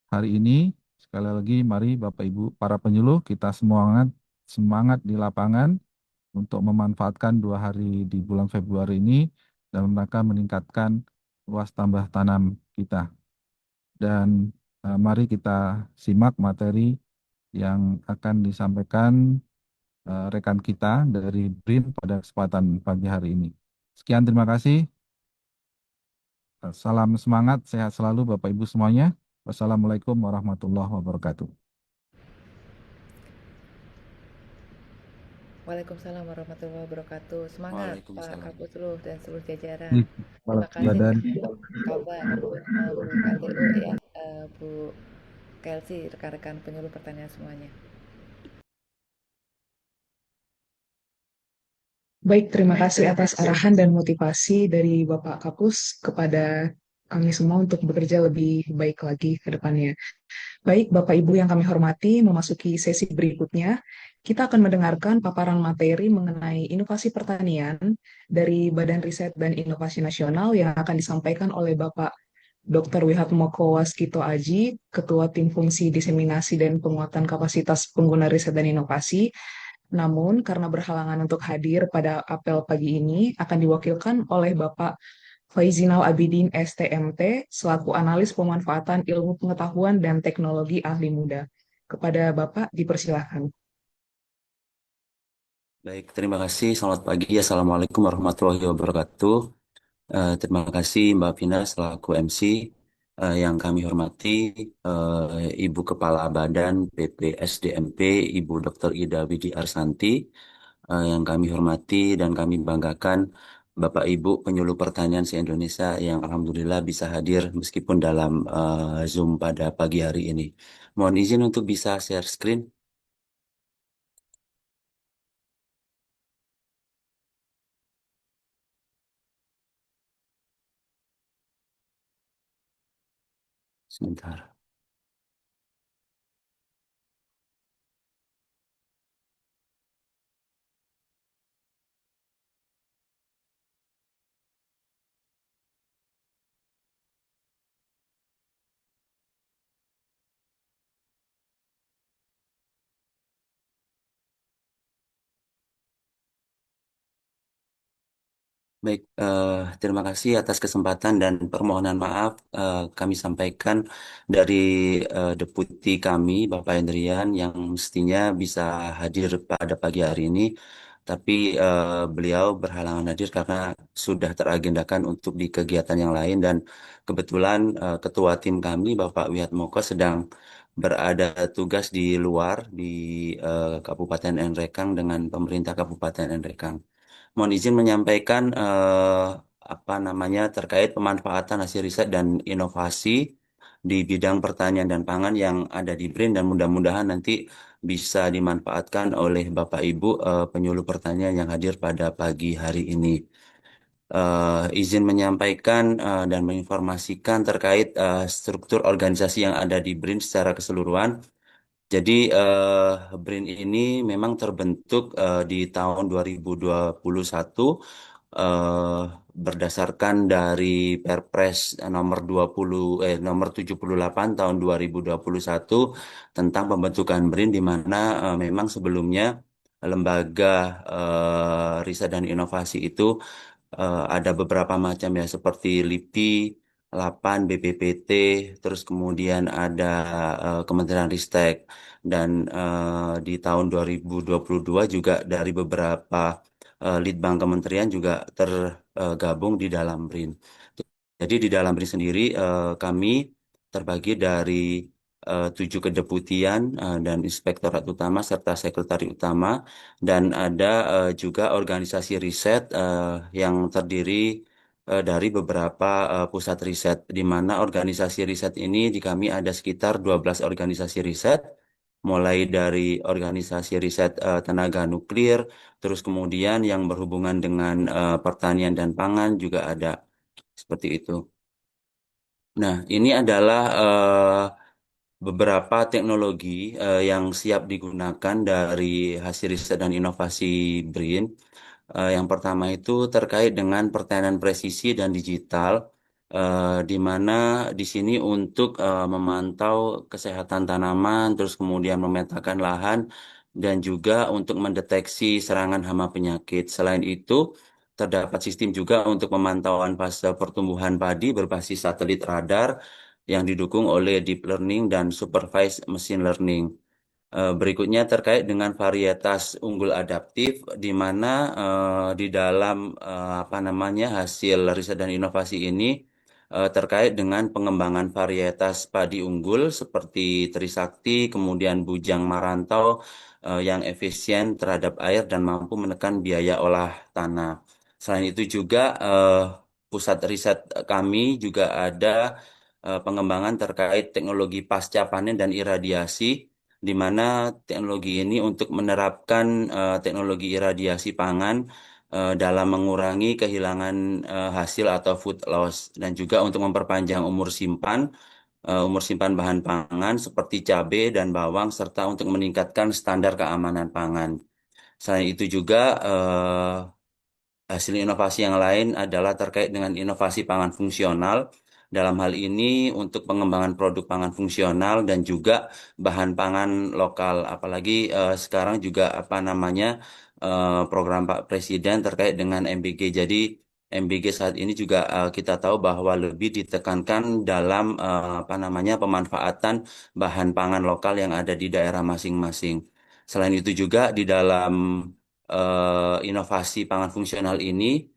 hari ini. Sekali lagi, mari Bapak Ibu para penyuluh kita semangat di lapangan untuk memanfaatkan 2 hari di bulan Februari ini dalam rangka meningkatkan luas tambah tanam kita. Dan mari kita simak materi yang akan disampaikan rekan kita dari BRIN pada kesempatan pagi hari ini. Sekian, terima kasih. Salam semangat, sehat selalu Bapak Ibu semuanya. Wassalamualaikum warahmatullahi wabarakatuh. Waalaikumsalam warahmatullahi wabarakatuh. Semangat Pak Waalaikumsalam. Kapusluh dan seluruh jajaran. Kepala Terima kasih Badan. kabar Bu KTU ya, Bu Kelsey, rekan-rekan penyuluh pertanian semuanya. Baik, terima kasih atas arahan dan motivasi dari Bapak Kapus kepada kami semua untuk bekerja lebih baik lagi ke depannya. Baik, Bapak Ibu yang kami hormati, memasuki sesi berikutnya, kita akan mendengarkan paparan materi mengenai inovasi pertanian dari Badan Riset dan Inovasi Nasional yang akan disampaikan oleh Bapak Dr. Wihatmoko Waskito Aji, Ketua Tim Fungsi Diseminasi dan Penguatan Kapasitas Pengguna Riset dan Inovasi. Namun, karena berhalangan untuk hadir pada apel pagi ini, akan diwakilkan oleh Bapak Faizinal Abidin STMT, selaku analis pemanfaatan ilmu pengetahuan dan teknologi ahli muda. Kepada Bapak, dipersilahkan. Baik, terima kasih. Selamat pagi. Assalamualaikum warahmatullahi wabarakatuh. Terima kasih Mbak Vina selaku MC. Yang kami hormati Ibu Kepala Badan BPSDMP, Ibu Dr. Ida Widi Arsanti. Yang kami hormati dan kami banggakan Bapak Ibu penyuluh pertanian se-Indonesia yang alhamdulillah bisa hadir meskipun dalam Zoom pada pagi hari ini. Mohon izin untuk bisa share screen. Sebentar. Baik, terima kasih atas kesempatan dan permohonan maaf kami sampaikan dari deputi kami, Bapak Hendrian, yang mestinya bisa hadir pada pagi hari ini. tapi beliau berhalangan hadir karena sudah teragendakan untuk di kegiatan yang lain dan kebetulan ketua tim kami Bapak Wiatmoko sedang berada tugas di luar di Kabupaten Nrekang dengan pemerintah Kabupaten Nrekang. Mohon izin menyampaikan apa namanya terkait pemanfaatan hasil riset dan inovasi di bidang pertanian dan pangan yang ada di BRIN dan mudah-mudahan nanti bisa dimanfaatkan oleh Bapak Ibu penyuluh pertanian yang hadir pada pagi hari ini. Izin menyampaikan dan menginformasikan terkait struktur organisasi yang ada di BRIN secara keseluruhan. Jadi BRIN ini memang terbentuk di tahun 2021 eh, berdasarkan dari Perpres nomor 78 tahun 2021 tentang pembentukan BRIN di mana memang sebelumnya lembaga riset dan inovasi itu ada beberapa macam ya seperti LIPI, LAPAN, BPPT, terus kemudian ada Kementerian Ristek dan di tahun 2022 juga dari beberapa Litbang Kementerian juga tergabung di dalam BRIN. Jadi di dalam BRIN sendiri kami terbagi dari 7 kedeputian dan inspektorat utama serta sekretari utama dan ada juga organisasi riset yang terdiri dari beberapa pusat riset di mana organisasi riset ini di kami ada sekitar 12 organisasi riset mulai dari organisasi riset tenaga nuklir terus kemudian yang berhubungan dengan pertanian dan pangan juga ada seperti itu. Nah, ini adalah beberapa teknologi yang siap digunakan dari hasil riset dan inovasi BRIN. Yang pertama itu terkait dengan pertanian presisi dan digital, di mana di sini untuk memantau kesehatan tanaman, terus kemudian memetakan lahan, dan juga untuk mendeteksi serangan hama penyakit. Selain itu, terdapat sistem juga untuk pemantauan fase pertumbuhan padi berbasis satelit radar yang didukung oleh deep learning dan supervised machine learning. Berikutnya terkait dengan varietas unggul adaptif, di mana di dalam apa namanya hasil riset dan inovasi ini terkait dengan pengembangan varietas padi unggul seperti Trisakti, kemudian Bujang Marantau yang efisien terhadap air dan mampu menekan biaya olah tanah. Selain itu juga pusat riset kami juga ada pengembangan terkait teknologi pasca panen dan iradiasi di mana teknologi ini untuk menerapkan teknologi iradiasi pangan dalam mengurangi kehilangan hasil atau food loss dan juga untuk memperpanjang umur simpan bahan pangan seperti cabai dan bawang serta untuk meningkatkan standar keamanan pangan. Selain itu juga hasil inovasi yang lain adalah terkait dengan inovasi pangan fungsional. Dalam hal ini untuk pengembangan produk pangan fungsional dan juga bahan pangan lokal. Apalagi sekarang juga apa namanya program Pak Presiden terkait dengan MBG. Jadi MBG saat ini juga kita tahu bahwa lebih ditekankan dalam apa namanya pemanfaatan bahan pangan lokal yang ada di daerah masing-masing. Selain itu juga di dalam inovasi pangan fungsional ini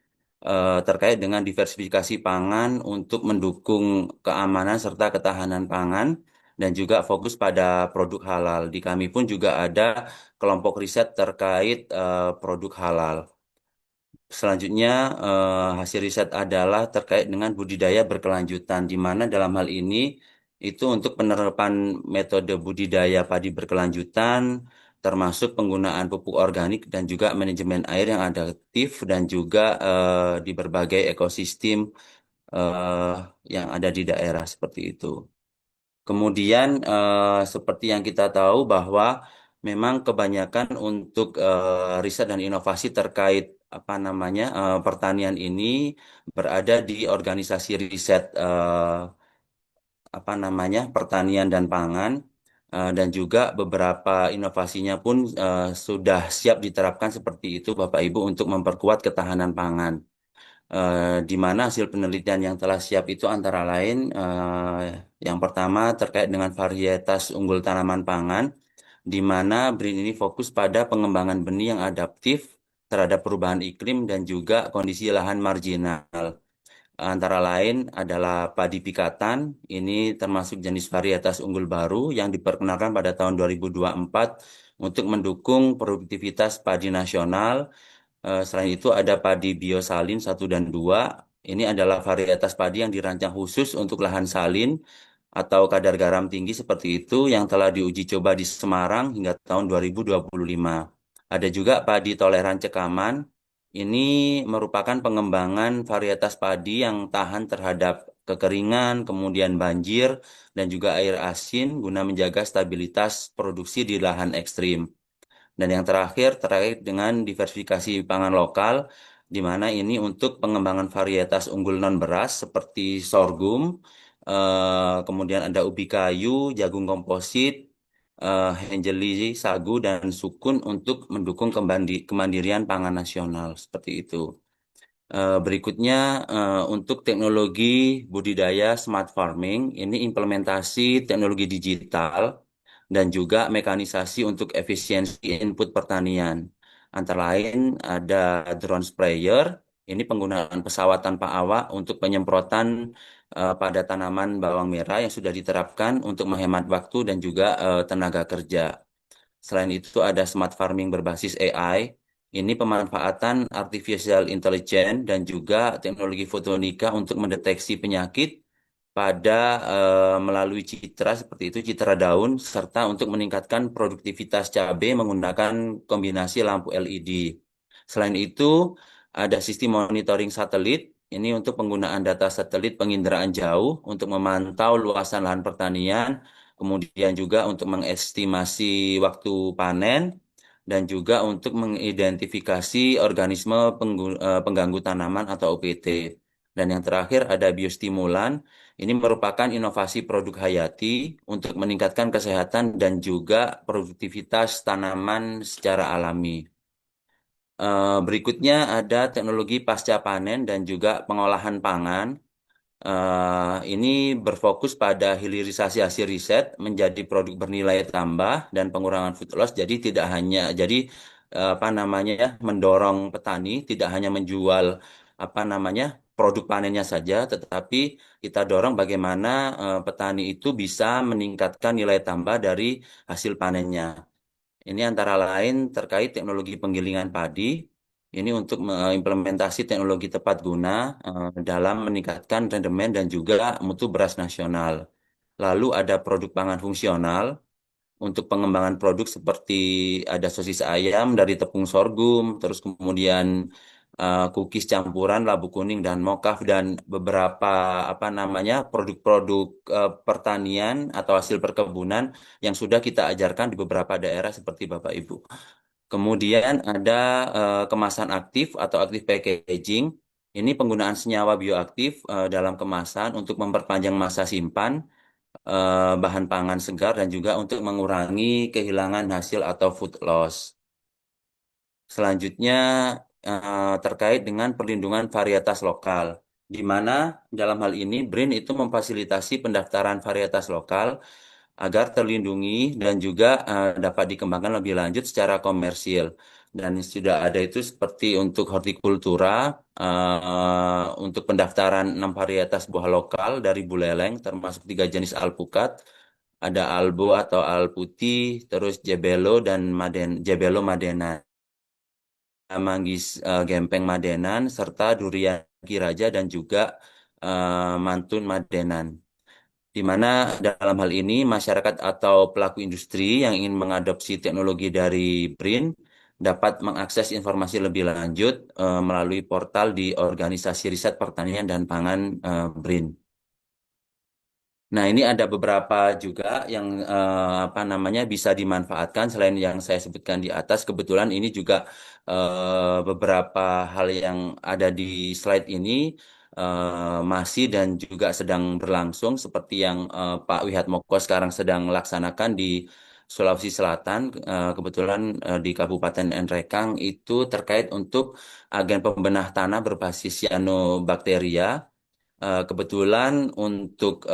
terkait dengan diversifikasi pangan untuk mendukung keamanan serta ketahanan pangan dan juga fokus pada produk halal. Di kami pun juga ada kelompok riset terkait produk halal. Selanjutnya, hasil riset adalah terkait dengan budidaya berkelanjutan, di mana dalam hal ini itu untuk penerapan metode budidaya padi berkelanjutan, termasuk penggunaan pupuk organik dan juga manajemen air yang adaptif dan juga di berbagai ekosistem eh, yang ada di daerah seperti itu. Kemudian seperti yang kita tahu bahwa memang kebanyakan untuk riset dan inovasi terkait apa namanya pertanian ini berada di organisasi riset apa namanya pertanian dan pangan dan juga beberapa inovasinya pun sudah siap diterapkan seperti itu Bapak Ibu untuk memperkuat ketahanan pangan. Di mana hasil penelitian yang telah siap itu antara lain yang pertama terkait dengan varietas unggul tanaman pangan, di mana BRIN ini fokus pada pengembangan benih yang adaptif terhadap perubahan iklim dan juga kondisi lahan marginal. Antara lain adalah padi pikatan, ini termasuk jenis varietas unggul baru yang diperkenalkan pada tahun 2024 untuk mendukung produktivitas padi nasional. Selain itu ada padi biosalin 1 dan 2. Ini adalah varietas padi yang dirancang khusus untuk lahan salin atau kadar garam tinggi seperti itu yang telah diuji coba di Semarang hingga tahun 2025. Ada juga padi toleran cekaman. Ini merupakan pengembangan varietas padi yang tahan terhadap kekeringan, kemudian banjir, dan juga air asin guna menjaga stabilitas produksi di lahan ekstrim. Dan yang terakhir terkait dengan diversifikasi pangan lokal, di mana ini untuk pengembangan varietas unggul non beras seperti sorghum, kemudian ada ubi kayu, jagung komposit, henjeli, sagu, dan sukun untuk mendukung kemandirian pangan nasional seperti itu. Berikutnya untuk teknologi budidaya smart farming, ini implementasi teknologi digital dan juga mekanisasi untuk efisiensi input pertanian. Antara lain ada drone sprayer, ini penggunaan pesawat tanpa awak untuk penyemprotan pada tanaman bawang merah yang sudah diterapkan untuk menghemat waktu dan juga tenaga kerja. Selain itu ada smart farming berbasis AI. Ini pemanfaatan artificial intelligence dan juga teknologi fotonika untuk mendeteksi penyakit pada melalui citra seperti itu, citra daun, serta untuk meningkatkan produktivitas cabai menggunakan kombinasi lampu LED. Selain itu, ada sistem monitoring satelit. Ini untuk penggunaan data satelit penginderaan jauh untuk memantau luasan lahan pertanian, kemudian juga untuk mengestimasi waktu panen, dan juga untuk mengidentifikasi organisme pengganggu tanaman atau OPT. Dan yang terakhir ada biostimulan. Ini merupakan inovasi produk hayati untuk meningkatkan kesehatan dan juga produktivitas tanaman secara alami. Berikutnya ada teknologi pasca panen dan juga pengolahan pangan. Ini berfokus pada hilirisasi hasil riset menjadi produk bernilai tambah dan pengurangan food loss. Jadi tidak hanya apa namanya ya, mendorong petani tidak hanya menjual apa namanya produk panennya saja, tetapi kita dorong bagaimana petani itu bisa meningkatkan nilai tambah dari hasil panennya. Ini antara lain terkait teknologi penggilingan padi. Ini untuk mengimplementasi teknologi tepat guna dalam meningkatkan rendemen dan juga mutu beras nasional. Lalu ada produk pangan fungsional untuk pengembangan produk seperti ada sosis ayam dari tepung sorghum, terus kemudian cookies campuran labu kuning dan mokaf dan beberapa apa namanya produk-produk pertanian atau hasil perkebunan yang sudah kita ajarkan di beberapa daerah seperti Bapak Ibu. Kemudian ada kemasan aktif atau active packaging. Ini penggunaan senyawa bioaktif dalam kemasan untuk memperpanjang masa simpan bahan pangan segar dan juga untuk mengurangi kehilangan hasil atau food loss. Selanjutnya terkait dengan perlindungan varietas lokal, di mana dalam hal ini BRIN itu memfasilitasi pendaftaran varietas lokal agar terlindungi dan juga dapat dikembangkan lebih lanjut secara komersil. Dan sudah ada itu seperti untuk hortikultura, untuk pendaftaran 6 varietas buah lokal dari Buleleng, termasuk 3 jenis alpukat, ada albo atau al putih, terus jebelo dan jebelo madenan, manggis gempeng madenan, serta durian kiraja dan juga mantun madenan. Di mana dalam hal ini masyarakat atau pelaku industri yang ingin mengadopsi teknologi dari BRIN dapat mengakses informasi lebih lanjut melalui portal di Organisasi Riset Pertanian dan Pangan BRIN. Nah, ini ada beberapa juga yang apa namanya bisa dimanfaatkan selain yang saya sebutkan di atas. Kebetulan ini juga beberapa hal yang ada di slide ini masih dan juga sedang berlangsung seperti yang Pak Wihatmoko sekarang sedang laksanakan di Sulawesi Selatan. Kebetulan di Kabupaten Nrekang itu terkait untuk agen pembenah tanah berbasis cyanobacteria. Kebetulan untuk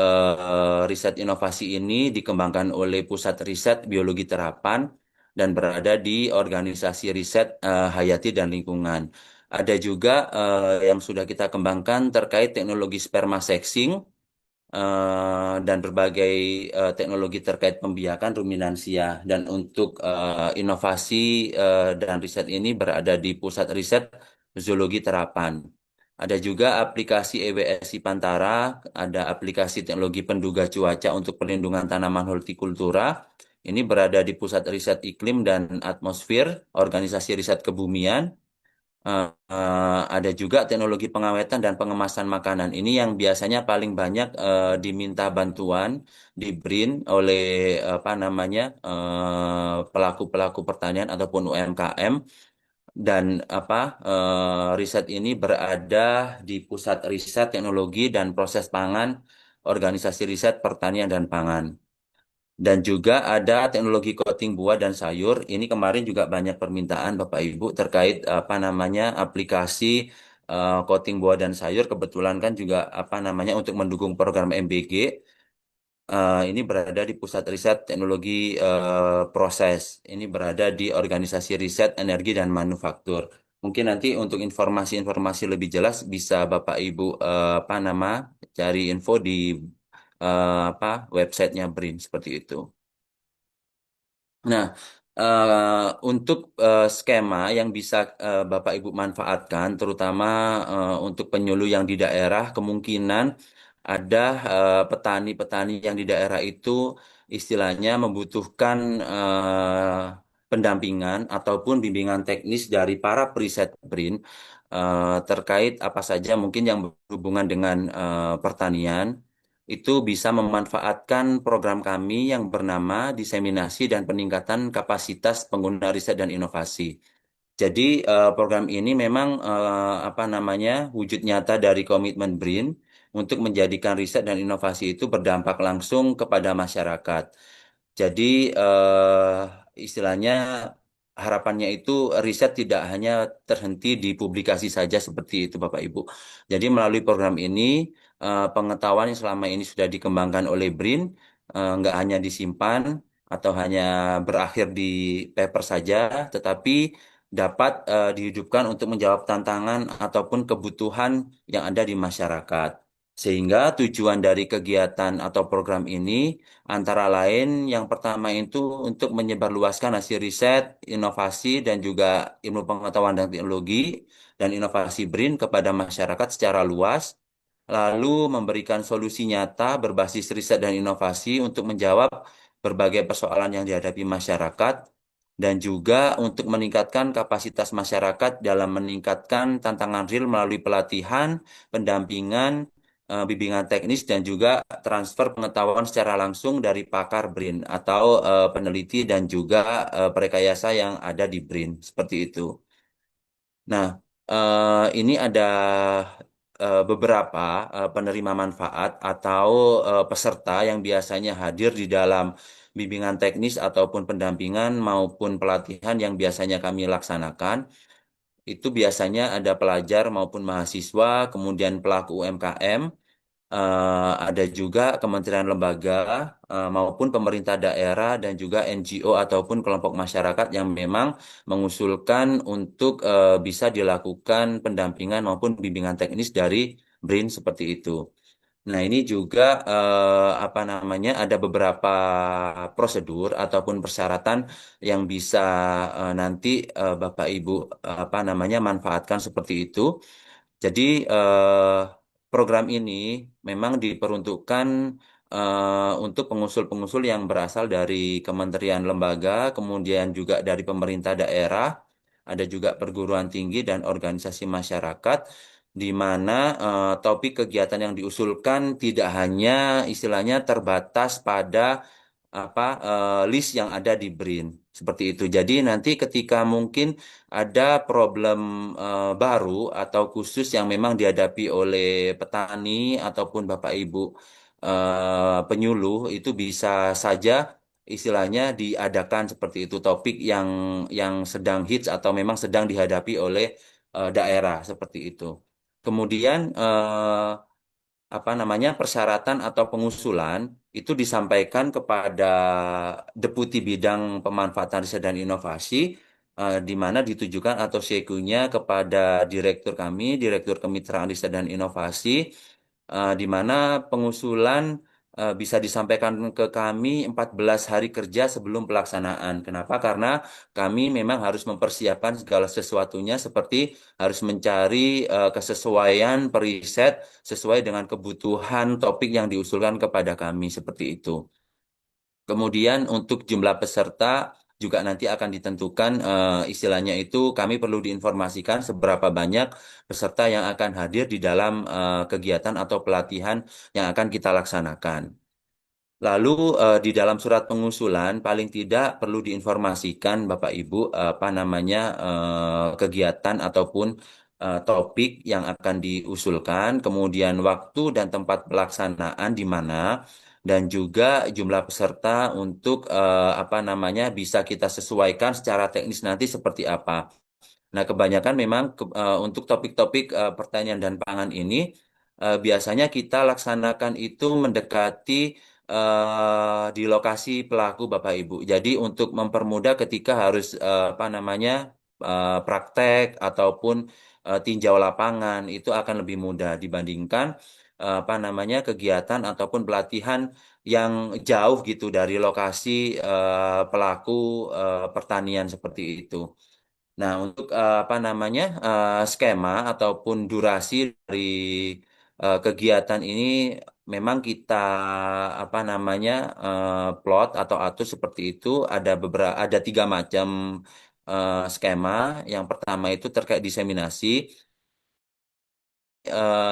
riset inovasi ini dikembangkan oleh Pusat Riset Biologi Terapan dan berada di organisasi riset hayati dan lingkungan. Ada juga yang sudah kita kembangkan terkait teknologi sperma sexing dan berbagai teknologi terkait pembiakan ruminansia. Dan untuk inovasi dan riset ini berada di Pusat Riset Zoologi Terapan. Ada juga aplikasi EWSI Pantara, ada aplikasi teknologi penduga cuaca untuk perlindungan tanaman hortikultura. Ini berada di Pusat Riset Iklim dan Atmosfer, Organisasi Riset Kebumian. Ada juga teknologi pengawetan dan pengemasan makanan. Ini yang biasanya paling banyak diminta bantuan di BRIN oleh apa namanya pelaku-pelaku pertanian ataupun UMKM. Dan riset ini berada di Pusat Riset Teknologi dan Proses Pangan, Organisasi Riset Pertanian dan Pangan. Dan juga ada teknologi coating buah dan sayur. Ini kemarin juga banyak permintaan Bapak Ibu terkait apa namanya aplikasi coating buah dan sayur. Kebetulan kan juga apa namanya untuk mendukung program MBG. Ini berada di Pusat Riset Teknologi Proses. Ini berada di Organisasi Riset Energi dan Manufaktur. Mungkin nanti untuk informasi-informasi lebih jelas bisa Bapak Ibu apa nama cari info di websitenya BRIN seperti itu. Nah, untuk skema yang bisa Bapak Ibu manfaatkan, terutama untuk penyuluh yang di daerah, kemungkinan ada petani-petani yang di daerah itu istilahnya membutuhkan pendampingan ataupun bimbingan teknis dari para periset BRIN terkait apa saja mungkin yang berhubungan dengan pertanian itu bisa memanfaatkan program kami yang bernama Diseminasi dan Peningkatan Kapasitas Pengguna Riset dan Inovasi. Jadi program ini memang apa namanya wujud nyata dari komitmen BRIN untuk menjadikan riset dan inovasi itu berdampak langsung kepada masyarakat. Jadi istilahnya harapannya itu riset tidak hanya terhenti di publikasi saja seperti itu Bapak Ibu. Jadi melalui program ini pengetahuan yang selama ini sudah dikembangkan oleh BRIN nggak hanya disimpan atau hanya berakhir di paper saja, tetapi dapat dihidupkan untuk menjawab tantangan ataupun kebutuhan yang ada di masyarakat. Sehingga tujuan dari kegiatan atau program ini antara lain yang pertama itu untuk menyebarluaskan hasil riset, inovasi, dan juga ilmu pengetahuan dan teknologi dan inovasi BRIN kepada masyarakat secara luas, lalu memberikan solusi nyata berbasis riset dan inovasi untuk menjawab berbagai persoalan yang dihadapi masyarakat, dan juga untuk meningkatkan kapasitas masyarakat dalam meningkatkan tantangan real melalui pelatihan, pendampingan, bimbingan teknis, dan juga transfer pengetahuan secara langsung dari pakar BRIN atau peneliti dan juga perekayasa yang ada di BRIN. Seperti itu. Nah, ini ada beberapa penerima manfaat atau peserta yang biasanya hadir di dalam bimbingan teknis ataupun pendampingan maupun pelatihan yang biasanya kami laksanakan. Itu biasanya ada pelajar maupun mahasiswa, kemudian pelaku UMKM, ada juga kementerian lembaga maupun pemerintah daerah dan juga NGO ataupun kelompok masyarakat yang memang mengusulkan untuk bisa dilakukan pendampingan maupun bimbingan teknis dari BRIN seperti itu. Nah, ini juga apa namanya ada beberapa prosedur ataupun persyaratan yang bisa nanti Bapak Ibu apa namanya manfaatkan seperti itu. Jadi program ini memang diperuntukkan untuk pengusul-pengusul yang berasal dari kementerian lembaga, kemudian juga dari pemerintah daerah, ada juga perguruan tinggi dan organisasi masyarakat, di mana topik kegiatan yang diusulkan tidak hanya istilahnya terbatas pada list yang ada di BRIN seperti itu. Jadi nanti ketika mungkin ada problem baru atau khusus yang memang dihadapi oleh petani ataupun Bapak Ibu penyuluh itu bisa saja istilahnya diadakan seperti itu topik yang sedang hits atau memang sedang dihadapi oleh daerah seperti itu. Kemudian apa namanya persyaratan atau pengusulan itu disampaikan kepada Deputi Bidang Pemanfaatan Riset dan Inovasi, di mana ditujukan atau CQ-nya kepada direktur kami, Direktur Kemitraan Riset dan Inovasi, di mana pengusulan bisa disampaikan ke kami 14 hari kerja sebelum pelaksanaan. Kenapa? Karena kami memang harus mempersiapkan segala sesuatunya seperti harus mencari kesesuaian periset sesuai dengan kebutuhan topik yang diusulkan kepada kami seperti itu. Kemudian untuk jumlah peserta juga nanti akan ditentukan, istilahnya itu kami perlu diinformasikan seberapa banyak peserta yang akan hadir di dalam kegiatan atau pelatihan yang akan kita laksanakan. Lalu di dalam surat pengusulan paling tidak perlu diinformasikan Bapak Ibu apa namanya kegiatan ataupun topik yang akan diusulkan, kemudian waktu dan tempat pelaksanaan di mana, dan juga jumlah peserta untuk apa namanya bisa kita sesuaikan secara teknis nanti seperti apa. Nah, kebanyakan memang untuk topik-topik pertanian dan pangan ini biasanya kita laksanakan itu mendekati di lokasi pelaku Bapak Ibu. Jadi untuk mempermudah ketika harus apa namanya praktek ataupun tinjau lapangan itu akan lebih mudah dibandingkan apa namanya kegiatan ataupun pelatihan yang jauh gitu dari lokasi pelaku pertanian seperti itu. Nah, untuk apa namanya skema ataupun durasi dari kegiatan ini memang kita apa namanya plot atau atur seperti itu ada 3 macam skema. Yang pertama itu terkait diseminasi,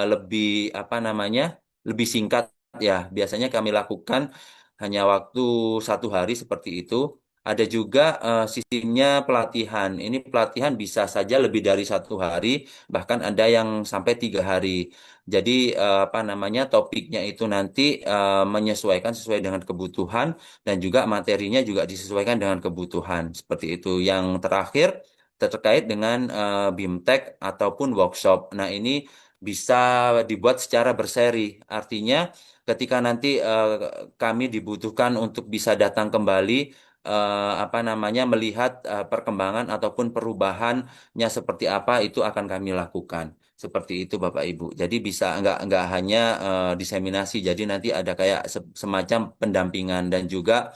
lebih apa namanya lebih singkat ya. Biasanya kami lakukan hanya waktu 1 hari seperti itu. Ada juga sistemnya pelatihan. Ini pelatihan bisa saja lebih dari 1 hari, bahkan ada yang sampai 3 hari. Jadi apa namanya topiknya itu nanti menyesuaikan sesuai dengan kebutuhan dan juga materinya juga disesuaikan dengan kebutuhan seperti itu. Yang terakhir terkait dengan BIMTEK ataupun workshop. Nah ini bisa dibuat secara berseri. Artinya, ketika nanti kami dibutuhkan untuk bisa datang kembali, apa namanya melihat perkembangan ataupun perubahannya seperti apa itu akan kami lakukan. Seperti itu, Bapak Ibu. Jadi bisa nggak hanya diseminasi. Jadi nanti ada kayak semacam pendampingan dan juga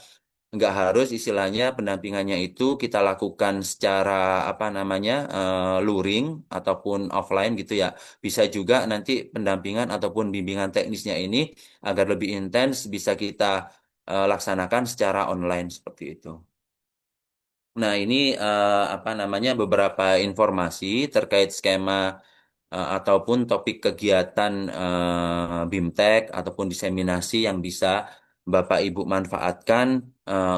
nggak harus istilahnya pendampingannya itu kita lakukan secara apa namanya luring ataupun offline gitu ya. Bisa juga nanti pendampingan ataupun bimbingan teknisnya ini agar lebih intens bisa kita laksanakan secara online seperti itu. Nah, ini apa namanya beberapa informasi terkait skema ataupun topik kegiatan BIMTEK ataupun diseminasi yang bisa Bapak Ibu manfaatkan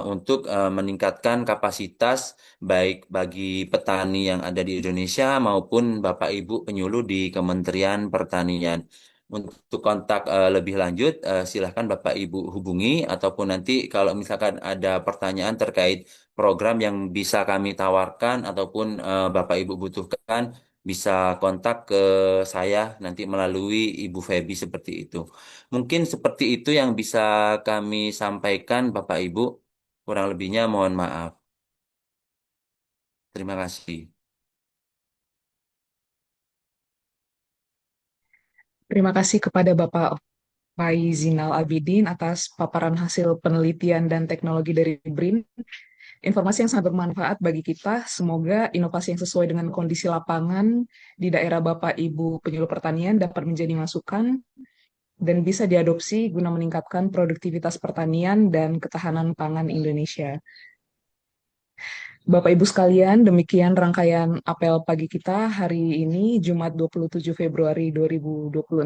untuk meningkatkan kapasitas baik bagi petani yang ada di Indonesia maupun Bapak Ibu penyuluh di Kementerian Pertanian. Untuk kontak lebih lanjut, silahkan Bapak Ibu hubungi ataupun nanti kalau misalkan ada pertanyaan terkait program yang bisa kami tawarkan ataupun Bapak Ibu butuhkan, bisa kontak ke saya nanti melalui Ibu Feby seperti itu. Mungkin seperti itu yang bisa kami sampaikan Bapak Ibu. Kurang lebihnya mohon maaf. Terima kasih. Terima kasih kepada Bapak Faizinal Abidin atas paparan hasil penelitian dan teknologi dari BRIN. Informasi yang sangat bermanfaat bagi kita. Semoga inovasi yang sesuai dengan kondisi lapangan di daerah Bapak Ibu penyuluh pertanian dapat menjadi masukan dan bisa diadopsi guna meningkatkan produktivitas pertanian dan ketahanan pangan Indonesia. Bapak Ibu sekalian, demikian rangkaian apel pagi kita hari ini, Jumat 27 Februari 2026.